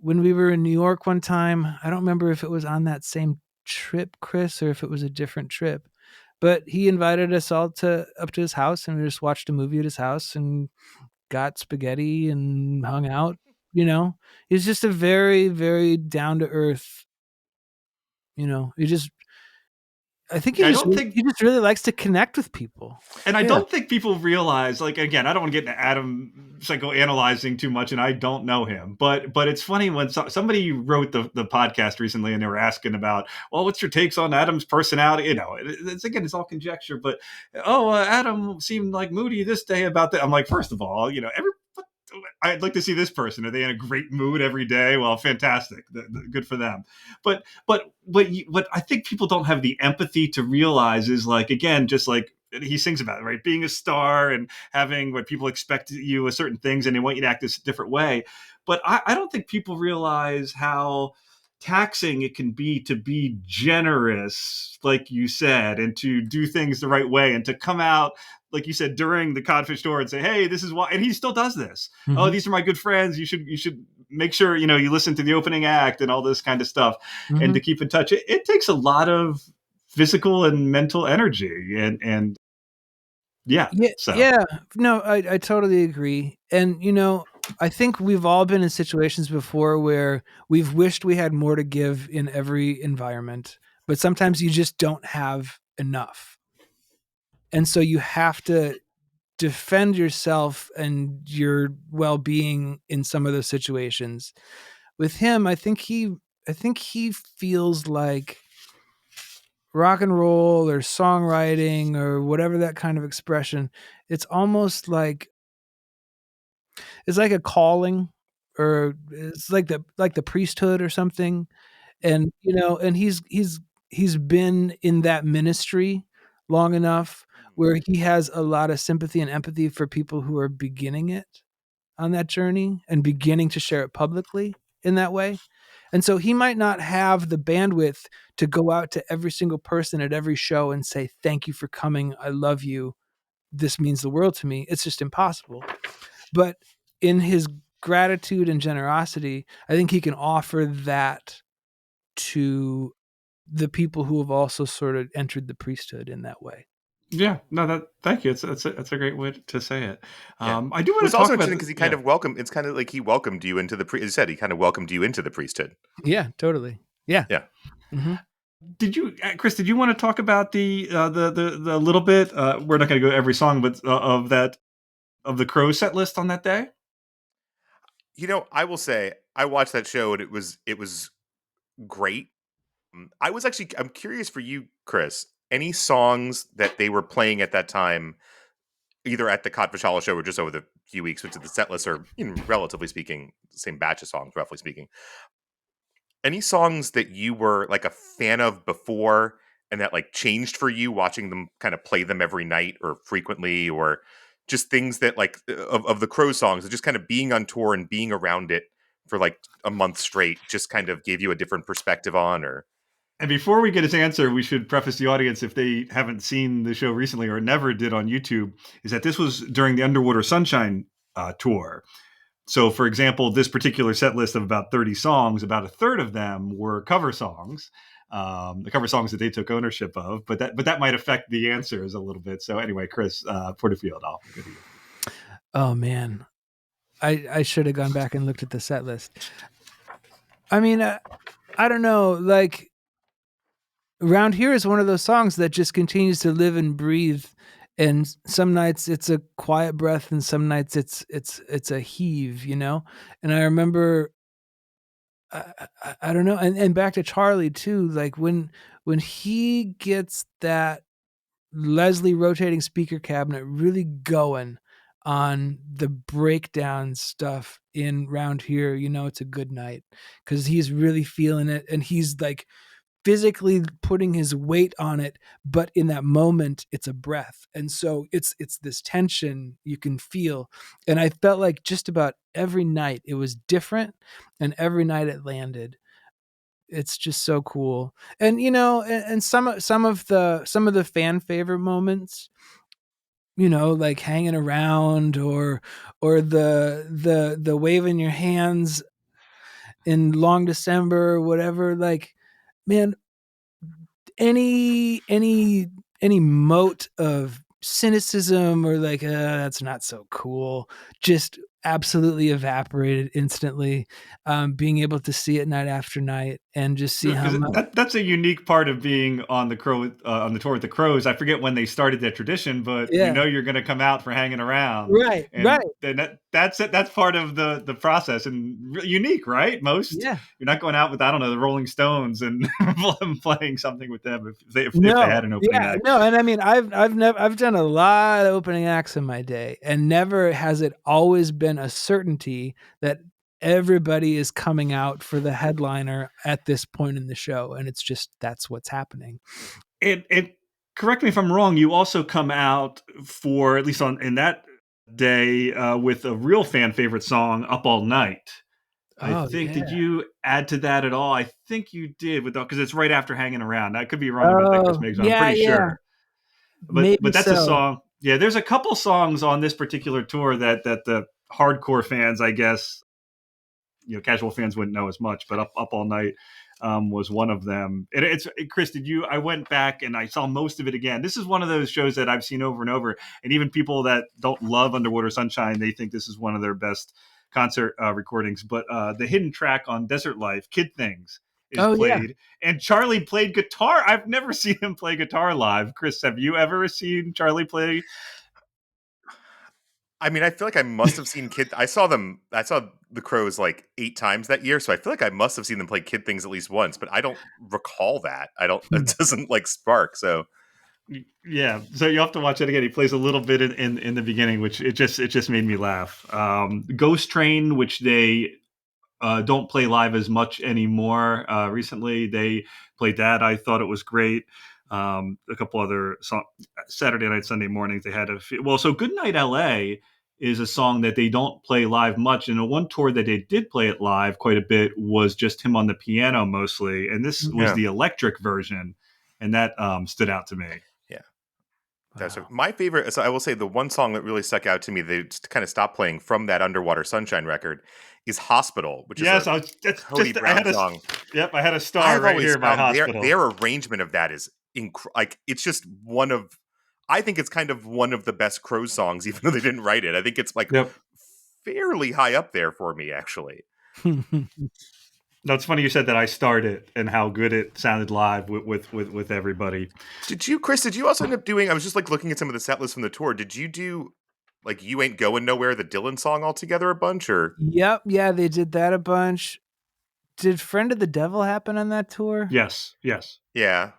when we were in New York one time, I don't remember if it was on that same trip, Chris, or if it was a different trip, but he invited us all up to his house, and we just watched a movie at his house and got spaghetti and hung out. He's just a very, very down to earth. He just, I think I don't think, he just really likes to connect with people. and I Yeah. don't think people realize, like, again, I don't want to get into Adam psychoanalyzing too much, and I don't know him, but it's funny when somebody wrote the podcast recently, and they were asking about, well, what's your takes on Adam's personality? It's all conjecture, but Adam seemed like moody this day about that. I'm like, first of all, I'd like to see this person. Are they in a great mood every day? Well, fantastic, good for them. What I think people don't have the empathy to realize is, like, again, just like he sings about it, right? Being a star and having what people expect you as certain things, and they want you to act this different way. But I don't think people realize how taxing it can be to be generous, like you said, and to do things the right way, and to come out, like you said, during the Codfish tour and say, hey, this is why. And he still does this. Mm-hmm. Oh, these are my good friends. You should make sure, you listen to the opening act and all this kind of stuff. Mm-hmm. And to keep in touch, it takes a lot of physical and mental energy. And yeah. So. Yeah. No, I totally agree. And, I think we've all been in situations before where we've wished we had more to give in every environment, but sometimes you just don't have enough. And so you have to defend yourself and your well-being in some of those situations. With him, I think he feels like rock and roll or songwriting or whatever that kind of expression, it's almost like it's like a calling, or it's like the priesthood or something. And and he's been in that ministry long enough where he has a lot of sympathy and empathy for people who are beginning it on that journey and beginning to share it publicly in that way. And so he might not have the bandwidth to go out to every single person at every show and say, thank you for coming. I love you. This means the world to me. It's just impossible. But in his gratitude and generosity, I think he can offer that to the people who have also sort of entered the priesthood in that way. Yeah, no, thank you. That's a great way to say it. Yeah. I do It want was to talk also about interesting because he kind of welcomed. It's kind of like he welcomed you into the. As you said, he kind of welcomed you into the priesthood. Yeah, totally. Yeah. Yeah. Mm-hmm. Did you, Chris? Did you want to talk about the little bit? We're not going to go every song, but of the Crow set list on that day. I will say I watched that show and it was great. I'm curious for you, Chris. Any songs that they were playing at that time, either at the Codfish Hollow show or just over the few weeks, which of the set list are, relatively speaking, the same batch of songs, roughly speaking. Any songs that you were like a fan of before and that like changed for you watching them kind of play them every night or frequently, or just things that like of the Crow songs, just kind of being on tour and being around it for like a month straight just kind of gave you a different perspective on? Or And before we get his answer, we should preface the audience, if they haven't seen the show recently or never did on YouTube, is that this was during the Underwater Sunshine tour. So, for example, this particular set list of about 30 songs, about a third of them were cover songs, the cover songs that they took ownership of. But that might affect the answers a little bit. So, anyway, Chris Porterfield, I'll go to you. Oh man, I should have gone back and looked at the set list. I mean, I don't know. Like, Around Here is one of those songs that just continues to live and breathe. And some nights it's a quiet breath, and some nights it's a heave, And I remember, I don't know, and back to Charlie too. Like when he gets that Leslie rotating speaker cabinet really going on the breakdown stuff in Round Here, it's a good night, because he's really feeling it, and he's like physically putting his weight on it, but in that moment it's a breath, and so it's this tension you can feel. And I felt like just about every night it was different, and every night it landed. It's just so cool. And and some of the fan favorite moments, like hanging around, or the waving your hands in Long December, whatever, like, man, any mote of cynicism, or like, that's not so cool, just absolutely evaporated instantly. Being able to see it night after night, and just see how Because much. that's a unique part of being on the on the tour with the Crows. I forget when they started that tradition, but we Yeah, know you're going to come out for hanging around, right, and right. then that's it. That's part of the process, and unique, right? Most Yeah. you're not going out with, I don't know, the Rolling Stones and playing something with them if they had No, an opening yeah, act. no, and I mean, I've done a lot of opening acts in my day, and never has it always been a certainty that everybody is coming out for the headliner at this point in the show, and it's just, that's what's happening. It correct me if I'm wrong. You also come out for, at least on in that day, with a real fan favorite song, "Up All Night." I Oh think, did yeah. you add to that at all? I think you did, with because it's right after "Hanging Around." I could be wrong about that, Chris Oh Miggs, but I'm yeah, pretty yeah, sure. But maybe that's a so. song. Yeah, there's a couple songs on this particular tour that the hardcore fans, I guess, casual fans wouldn't know as much, but Up All Night was one of them. And Chris, did you? I went back and I saw most of it again. This is one of those shows that I've seen over and over, and even people that don't love Underwater Sunshine, they think this is one of their best concert recordings. But the hidden track on Desert Life, "Kid Things," is Oh yeah. played, and Charlie played guitar. I've never seen him play guitar live. Chris, have you ever seen Charlie play? I mean, I feel like I must have seen Kid. I saw them. I saw the Crows like 8 times that year, so I feel like I must have seen them play Kid Things at least once. But I don't recall that. I don't. Hmm. It doesn't like spark. So Yeah, so you have to watch it again. He plays a little bit in the beginning, which it just made me laugh. Ghost Train, which they don't play live as much anymore. Recently, they played that. I thought it was great. A couple other Saturday night, Sunday mornings, they had so "Good Night L.A." is a song that they don't play live much. And the one tour that they did play it live quite a bit was just him on the piano mostly, and this was yeah, the electric version, and that stood out to me. yeah. That's Wow. my favorite. So I will say the one song that really stuck out to me, they just kind of stopped playing from that Underwater Sunshine record, is "Hospital," which is a Yes, that's Cody just I Brown had a song. yep, I had a star I've right always here by found their Hospital. arrangement of that is like it's just one of. I think it's kind of one of the best Crows songs, even though they didn't write it. I think it's like Yep. fairly high up there for me, actually. No, it's funny you said that. I starred it and how good it sounded live with everybody. Did you, Chris? Did you also end up doing? I was just like looking at some of the set lists from the tour. Did you do like "You Ain't Going Nowhere," the Dylan song, altogether a bunch, or Yep, yeah, they did that a bunch. Did Friend of the Devil happen on that tour? Yes, yes. yeah?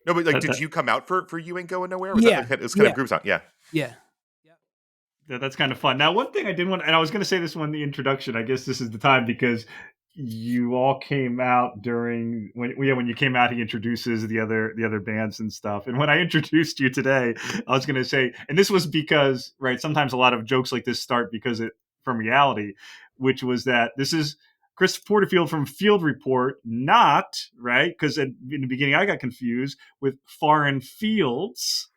No, but like, That, did that you come out for "You Ain't Going Nowhere"? Was that Yeah, like it was kind yeah, of group song? Yeah. yeah. that's kind of fun. Now, one thing I didn't want, and I was going to say this one in the introduction. I guess this is the time because you all came out during when you came out. He introduces the other bands and stuff. And when I introduced you today, I was going to say, and this was because right, sometimes a lot of jokes like this start because it from reality, which was that this is Chris Porterfield from Field Report, not right because in the beginning I got confused with Foreign Fields,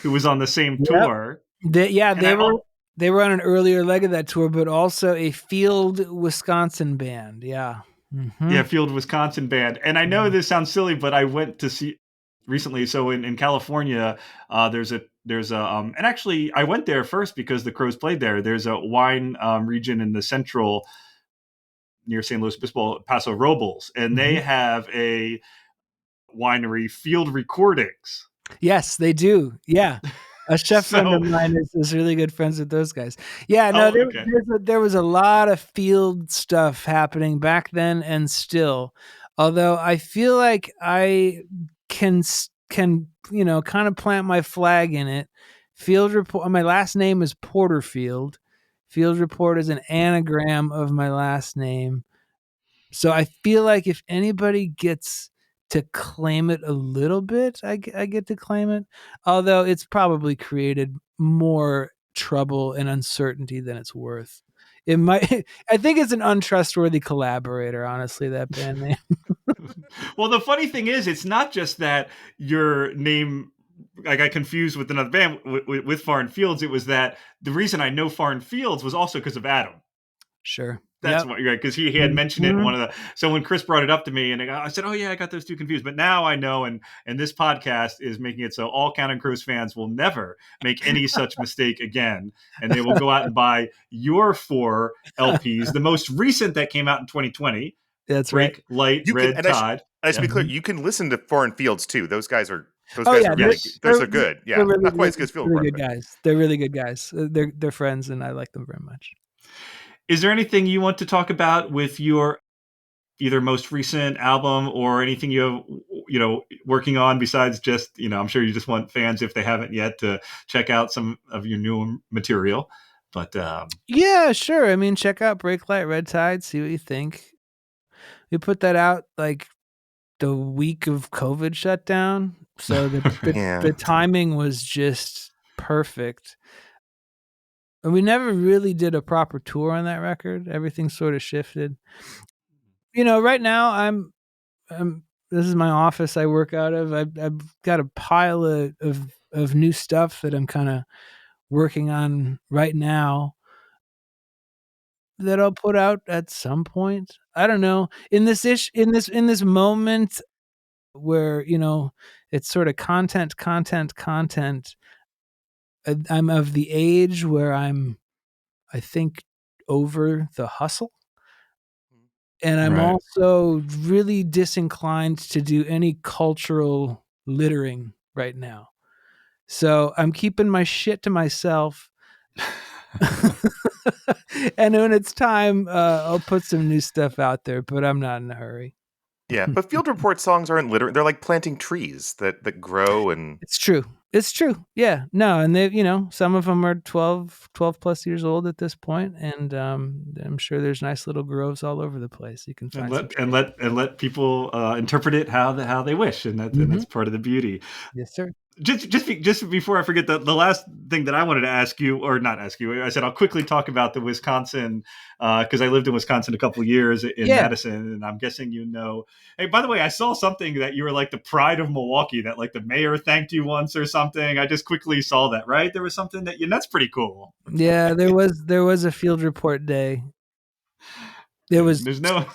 who was on the same Yep. tour. Yeah, And they were on an earlier leg of that tour, but also a Field, Wisconsin band. Yeah. Yeah, Mhm. Field, Wisconsin band. And I know this sounds silly, but I went to see recently. So in California, and actually I went there first because the Crows played there. There's a wine region in the central near San Luis Obispo, Paso Robles, and they Mhm. have a winery, Field Recordings. Yes, they do. Yeah. A chef friend of So, mine is really good friends with those guys. Yeah, no, oh, okay. there was a lot of Field stuff happening back then and still. Although I feel like I can kind of plant my flag in it Field Report. My last name is Porterfield. Field Report is an anagram of my last name. So I feel like if anybody gets to claim it a little bit, I get to claim it. Although it's probably created more trouble and uncertainty than it's worth. It might. I think it's an untrustworthy collaborator. Honestly, that band name. Well, the funny thing is, it's not just that your name. I got confused with another band with Foreign Fields. It was that the reason I know Foreign Fields was also because of Adam. Sure. That's Yep. what, right? Because he had mentioned it in one of the. So when Chris brought it up to me, and I said, "Oh yeah, I got those two confused." But now I know, and this podcast is making it so all Counting Crows fans will never make any such mistake again, and they will go out and buy your 4 LPs, the most recent that came out in 2020. That's Break, right. Light, You can, Red and Tide. I should Yep. be clear, you can listen to Foreign Fields too. Those guys are Yeah, really Yes. those are good. Yeah, They're really, not quite as good as Field really Report, good but guys. They're really good guys. They're friends, and I like them very much. Is there anything you want to talk about with your either most recent album or anything you working on besides just I'm sure you just want fans, if they haven't yet, to check out some of your new material, but Yeah, sure. I mean, check out Break Light Red Tide, see what you think. We put that out like the week of COVID shutdown, so yeah. the timing was just perfect. And we never really did a proper tour on that record. Everything sort of shifted. Right now this is my office I work out of. I've got a pile of new stuff that I'm kind of working on right now that I'll put out at some point. I don't know. In this moment where, it's sort of content. I'm of the age where I think, over the hustle. And I'm Right. also really disinclined to do any cultural littering right now. So I'm keeping my shit to myself. And when it's time, I'll put some new stuff out there, but I'm not in a hurry. Yeah, but Field Report songs aren't litter. They're like planting trees that grow and It's true. It's true. Yeah. No, and they, some of them are 12 plus years old at this point, and I'm sure there's nice little groves all over the place. You can and find some let people interpret it how they wish, and that's part of the beauty. Yes, sir. Just before I forget, the last thing that I wanted to ask you, or not ask you, I said I'll quickly talk about the Wisconsin, because I lived in Wisconsin a couple of years in Madison, and I'm guessing Hey, by the way, I saw something that you were like the pride of Milwaukee, that like the mayor thanked you once or something. I just quickly saw that, right? There was something that's pretty cool. Yeah, there was a Field Report day. It was There's been no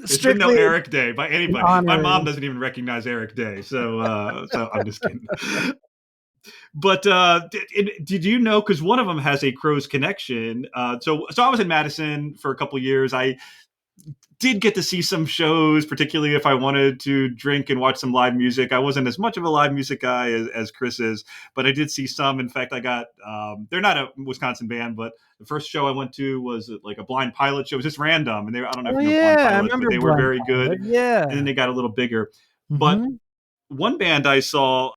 strictly Eric Day by an anybody. My honor. mom doesn't even recognize Eric Day, so I'm just kidding. But did you know? Because one of them has a Crows connection. So I was in Madison for a couple of years. I did get to see some shows, particularly if I wanted to drink and watch some live music. I wasn't as much of a live music guy as Chris is, but I did see some. In fact, I got they're not a Wisconsin band, but the first show I went to was like a Blind Pilot show. It was just random, and I don't know if Oh you know Blind yeah, I Pilot, but remember they were Blind very Pilot. good. Yeah. And then they got a little bigger. But Mhm. one band I saw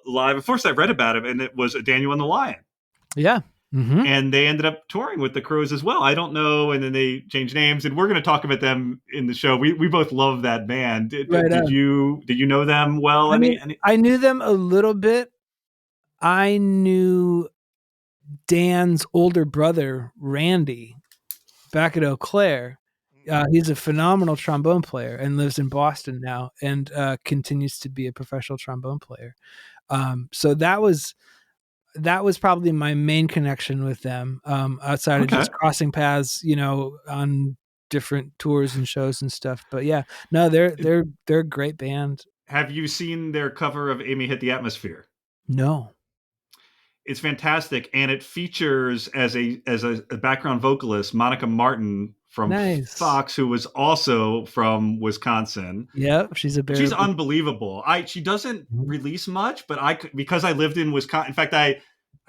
live, of course I read about it, and it was Daniel and the Lion. Yeah. Mhm. And they ended up touring with the Crows as well. I don't know. And then they changed names, and we're going to talk about them in the show. We both love that band. Right Did on. you know them well? I mean, Any? I knew them a little bit. I knew Dan's older brother, Randy, back at Eau Claire. He's a phenomenal trombone player and lives in Boston now, and continues to be a professional trombone player. So that was probably my main connection with them, outside of Okay. just crossing paths, on different tours and shows and stuff. But yeah, no, they're a great band. Have you seen their cover of Amy Hit the Atmosphere? No. It's fantastic, and it features as a background vocalist Monica Martin from Nice. Fox, who was also from Wisconsin. Yep, she's a She's unbelievable. She doesn't release much, but because I lived in Wisconsin. In fact, I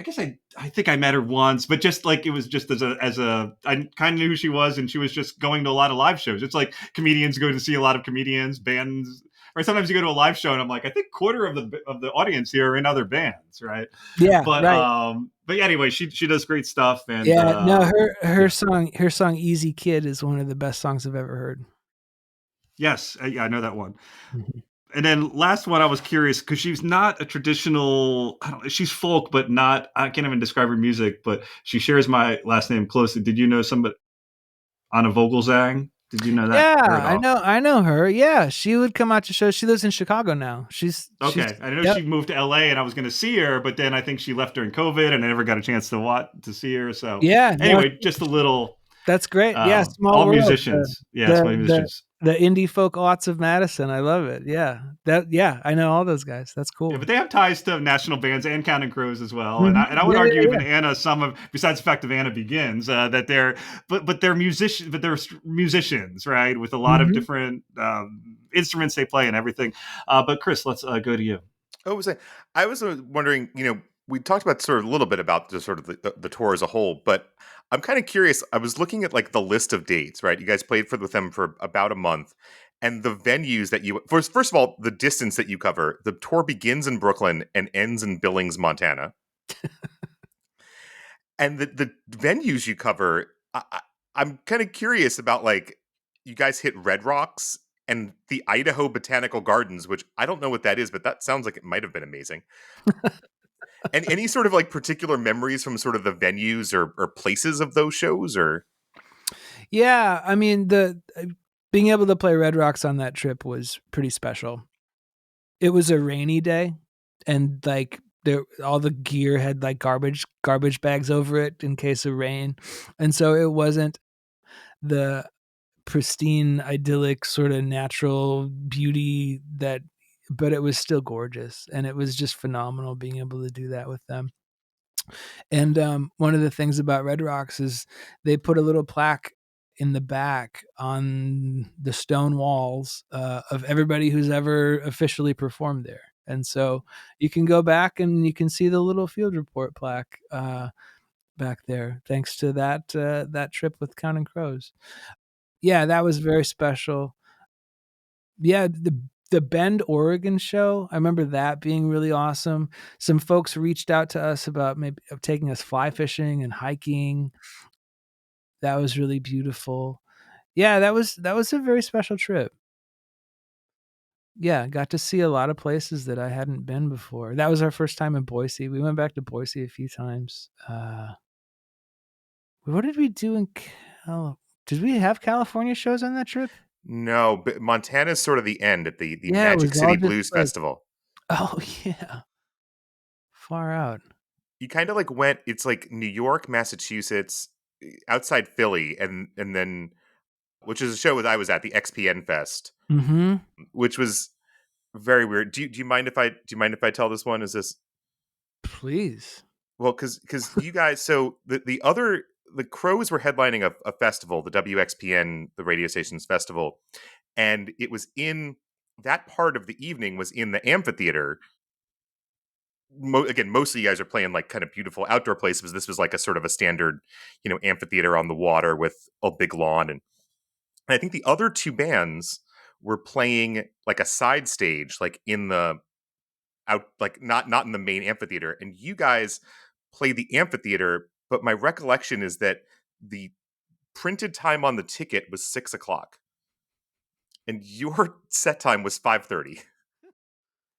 guess I think I met her once, but just like it was just as a I kind of knew who she was, and she was just going to a lot of live shows. It's like comedians go to see a lot of comedians, bands Right. Sometimes you go to a live show and I'm like, I think quarter of the audience here are in other bands, right? Yeah, right. But yeah, anyway, she does great stuff, and Yeah, no, her yeah. song "Easy Kid" is one of the best songs I've ever heard. Yes, yeah, I know that one. Mhm. And then last one, I was curious because she's not a traditional. I don't. She's folk, but not. I can't even describe her music, but she shares my last name closely. Did you know somebody, Anna Vogelzang? Did you know that Yeah, her at all? I know her. Yeah, she would come out to shows. She lives in Chicago now. She's Okay, I know yep. she moved to LA, and I was going to see her, but then I think she left during COVID, and I never got a chance to see her. So Yeah, no, anyway, just a little. that's great. Yeah, small All world. musicians, yeah, The small the musicians. the indie folk aughts of Madison. I love it. Yeah, I know all those guys. That's Yeah, cool. but they have ties to national bands and Counting Crows as well. Mhm. And I would Yeah, argue yeah, even yeah. Anna, some of besides the fact of Anna Begins, that they're but they're musicians, right? With a lot of Mhm. different instruments they play and everything. But Chris, let's go to you. Oh, I was wondering, we talked about sort of a little bit about the sort of the tour as a whole, but I'm kind of curious. I was looking at like the list of dates, right? You guys played with them for about a month, and the venues that you first of all, the distance that you cover. The tour begins in Brooklyn and ends in Billings, Montana, and the venues you cover. I'm kind of curious about like you guys hit Red Rocks and the Idaho Botanical Gardens, which I don't know what that is, but that sounds like it might have been amazing. And any sort of like particular memories from sort of the venues or places of those shows or Yeah, I mean, the being able to play Red Rocks on that trip was pretty special. It was a rainy day, and, like, all the gear had, like, garbage bags over it in case of rain, and so it wasn't the pristine, idyllic, sorta natural beauty but it was still gorgeous, and it was just phenomenal being able to do that with them. And one of the things about Red Rocks is they put a little plaque in the back on the stone walls of everybody who's ever officially performed there. And so you can go back and you can see the little field report plaque back there, thanks to that trip with Counting Crows. Yeah, that was very special. Yeah, the Bend, Oregon show, I remember that being really awesome. Some folks reached out to us about maybe taking us fly fishing and hiking. That was really beautiful. Yeah, that was a very special trip. Yeah, got to see a lot of places that I hadn't been before. That was our first time in Boise. We went back to Boise a few times. What did we do in did we have California shows on that trip? no, but Montana's sort of the end at the Yeah, it Magic was all City just Blues like, Festival. oh, yeah, far out. You kind of like went it's like New York, Massachusetts, outside Philly and then which is a show that I was at the XPN Fest, Mhm. which was very weird. Do you mind if I tell this one? Is this Please. well because you guys so the Crows were headlining a festival, the WXPN, the radio station's festival, and it was in that part of the evening was in the amphitheater. Again, most of you guys are playing like kind of beautiful outdoor places. This was like a sort of a standard, amphitheater on the water with a big lawn, and I think the other two bands were playing like a side stage, like in the out, like not in the main amphitheater. And you guys played the amphitheater, but my recollection is that the printed time on the ticket was 6 o'clock, and your set time was 5:30,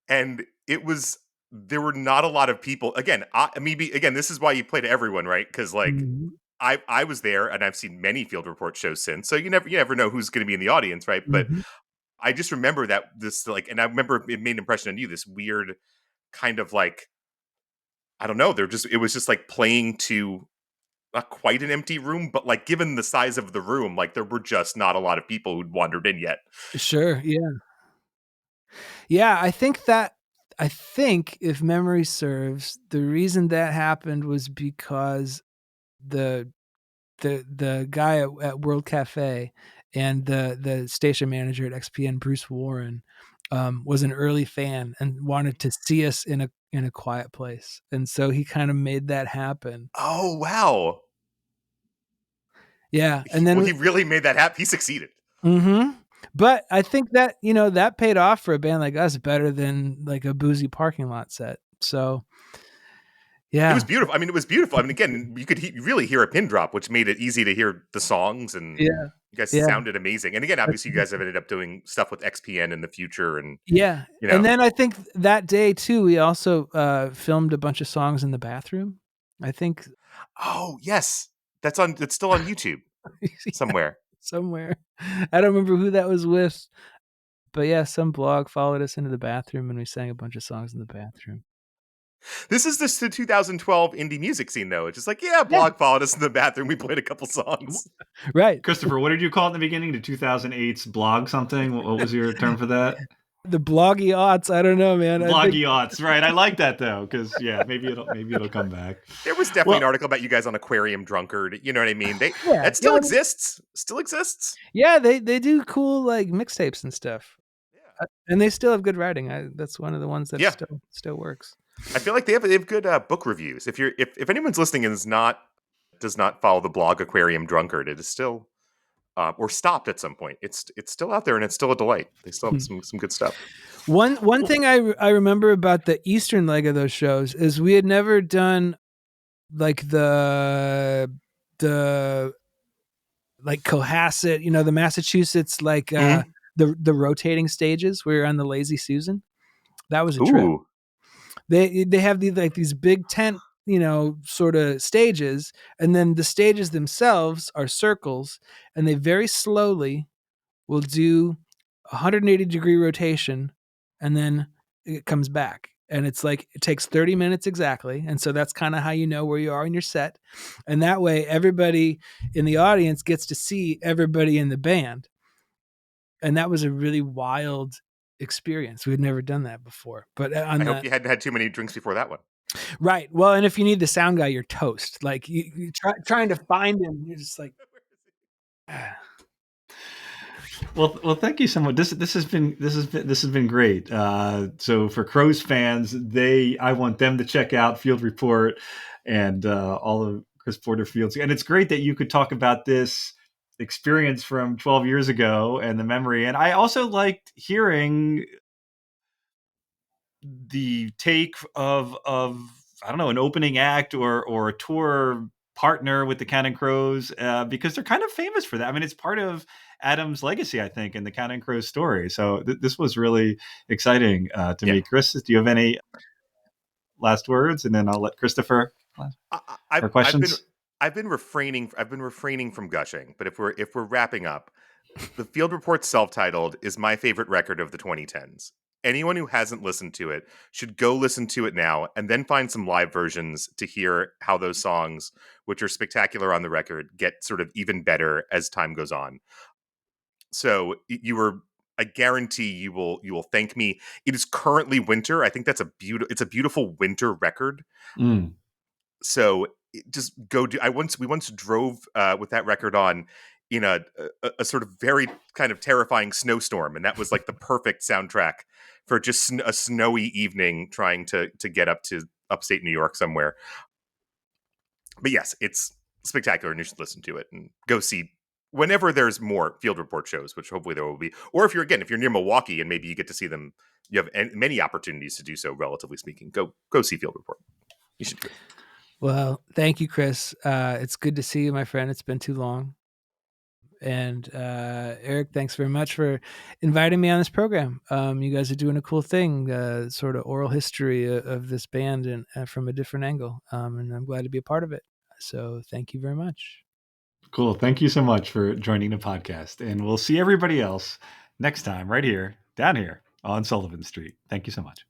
and it was there were not a lot of people. Again, again, this is why you play to everyone, right? Because like Mhm. I was there and I've seen many field report shows since, so you never know who's going to be in the audience, right? But Mhm. I just remember that this like, and I remember it made an impression on you. This weird kind of like I don't know. It was just like playing to not quite an empty room, but like given the size of the room, like there were just not a lot of people who'd wandered in yet. Sure, yeah. Yeah, I think if memory serves, the reason that happened was because the the guy at World Cafe and the station manager at XPN, Bruce Warren, was an early fan and wanted to see us in a quiet place, and so he kinda made that happen. Oh wow! Yeah, and Well, then he really made that happen. He succeeded. mhm. But I think that, that paid off for a band like us better than like a boozy parking lot set. So, It was yeah. beautiful. I mean, it was beautiful. I mean, again, you could really hear a pin drop, which made it easy to hear the songs, and Yeah. you guys Yeah. sounded amazing. And again, That's obviously, you guys have ended up doing stuff with XPN in the future, and Yeah. you And know, then I think that day too, we also filmed a bunch of songs in the bathroom. I think oh yes, that's on. It's still on YouTube somewhere. somewhere. I don't remember who that was with, but yeah, some blog followed us into the bathroom and we sang a bunch of songs in the bathroom. This is the 2012 indie music scene, though. It's just like, yeah, Yeah. blog followed us in the bathroom. We played a couple songs. Right. Christopher, what did you call it in the beginning? The 2008's blog something? What was your term for that? The bloggy aughts. I don't know, man. I think Bloggy aughts, right? I like that though, because yeah, maybe it'll come back. There was definitely an Well, article about you guys on Aquarium Drunkard. You know what I mean? yeah, That still exists. Still exists. yeah, they do cool like mixtapes and stuff. Yeah. And they still have good writing. That's one of the ones that Yeah. still works. I feel like they have good book reviews. If anyone's listening and does not follow the blog Aquarium Drunkard, it is still or stopped at some point. It's still out there and it's still a delight. They still have some good stuff. One thing I remember about the Eastern leg of those shows is we had never done like the like Cohasset, the Massachusetts, like the rotating stages. We were on the Lazy Susan. That was a trip. Ooh. They have these big tent, sort of stages, and then the stages themselves are circles, and they very slowly will do 180-degree rotation, and then it comes back. And it's like it takes 30 minutes exactly. And so that's kind of how you know where you are in your set. And that way everybody in the audience gets to see everybody in the band. And that was a really wild experience. We had never done that before. But I hope you hadn't had too many drinks before that one. right. Well, and if you need the sound guy, you're toast. Like you trying to find him, you're just like Well, thank you so much. This has been great. So for Crows fans, I want them to check out Field Report and all of Chris Porterfield's. And it's great that you could talk about this experience from 12 years ago and the memory. And I also liked hearing the take of I don't know, an opening act or a tour partner with the Counting Crows, because they're kind of famous for that. I mean, it's part of Adam's legacy, I think, in the Counting Crows story. So this was really exciting to me. Chris, do you have any last words? And then I'll let Christopher or questions. I've been refraining from gushing, but if we're wrapping up, the Field Report self-titled is my favorite record of the 2010s. Anyone who hasn't listened to it should go listen to it now and then find some live versions to hear how those songs, which are spectacular on the record, get sort of even better as time goes on. So I guarantee you will thank me. It is currently winter. I think it's a beautiful winter record. So just go do. We once drove with that record on in a sort of very kind of terrifying snowstorm, and that was like the perfect soundtrack for just a snowy evening trying to get up to upstate New York somewhere. But yes, it's spectacular, and you should listen to it and go see whenever there's more Field Report shows, which hopefully there will be. Or if you're near Milwaukee and maybe you get to see them, you have many opportunities to do so. Relatively speaking, go see Field Report. You should do it. Well, thank you, Chris. It's good to see you, my friend. It's been too long. And Eric, thanks very much for inviting me on this program. You guys are doing a cool thing, sort of oral history of this band and from a different angle. And I'm glad to be a part of it. So thank you very much. Cool. Thank you so much for joining the podcast. And we'll see everybody else next time right here, down here on Sullivan Street. Thank you so much.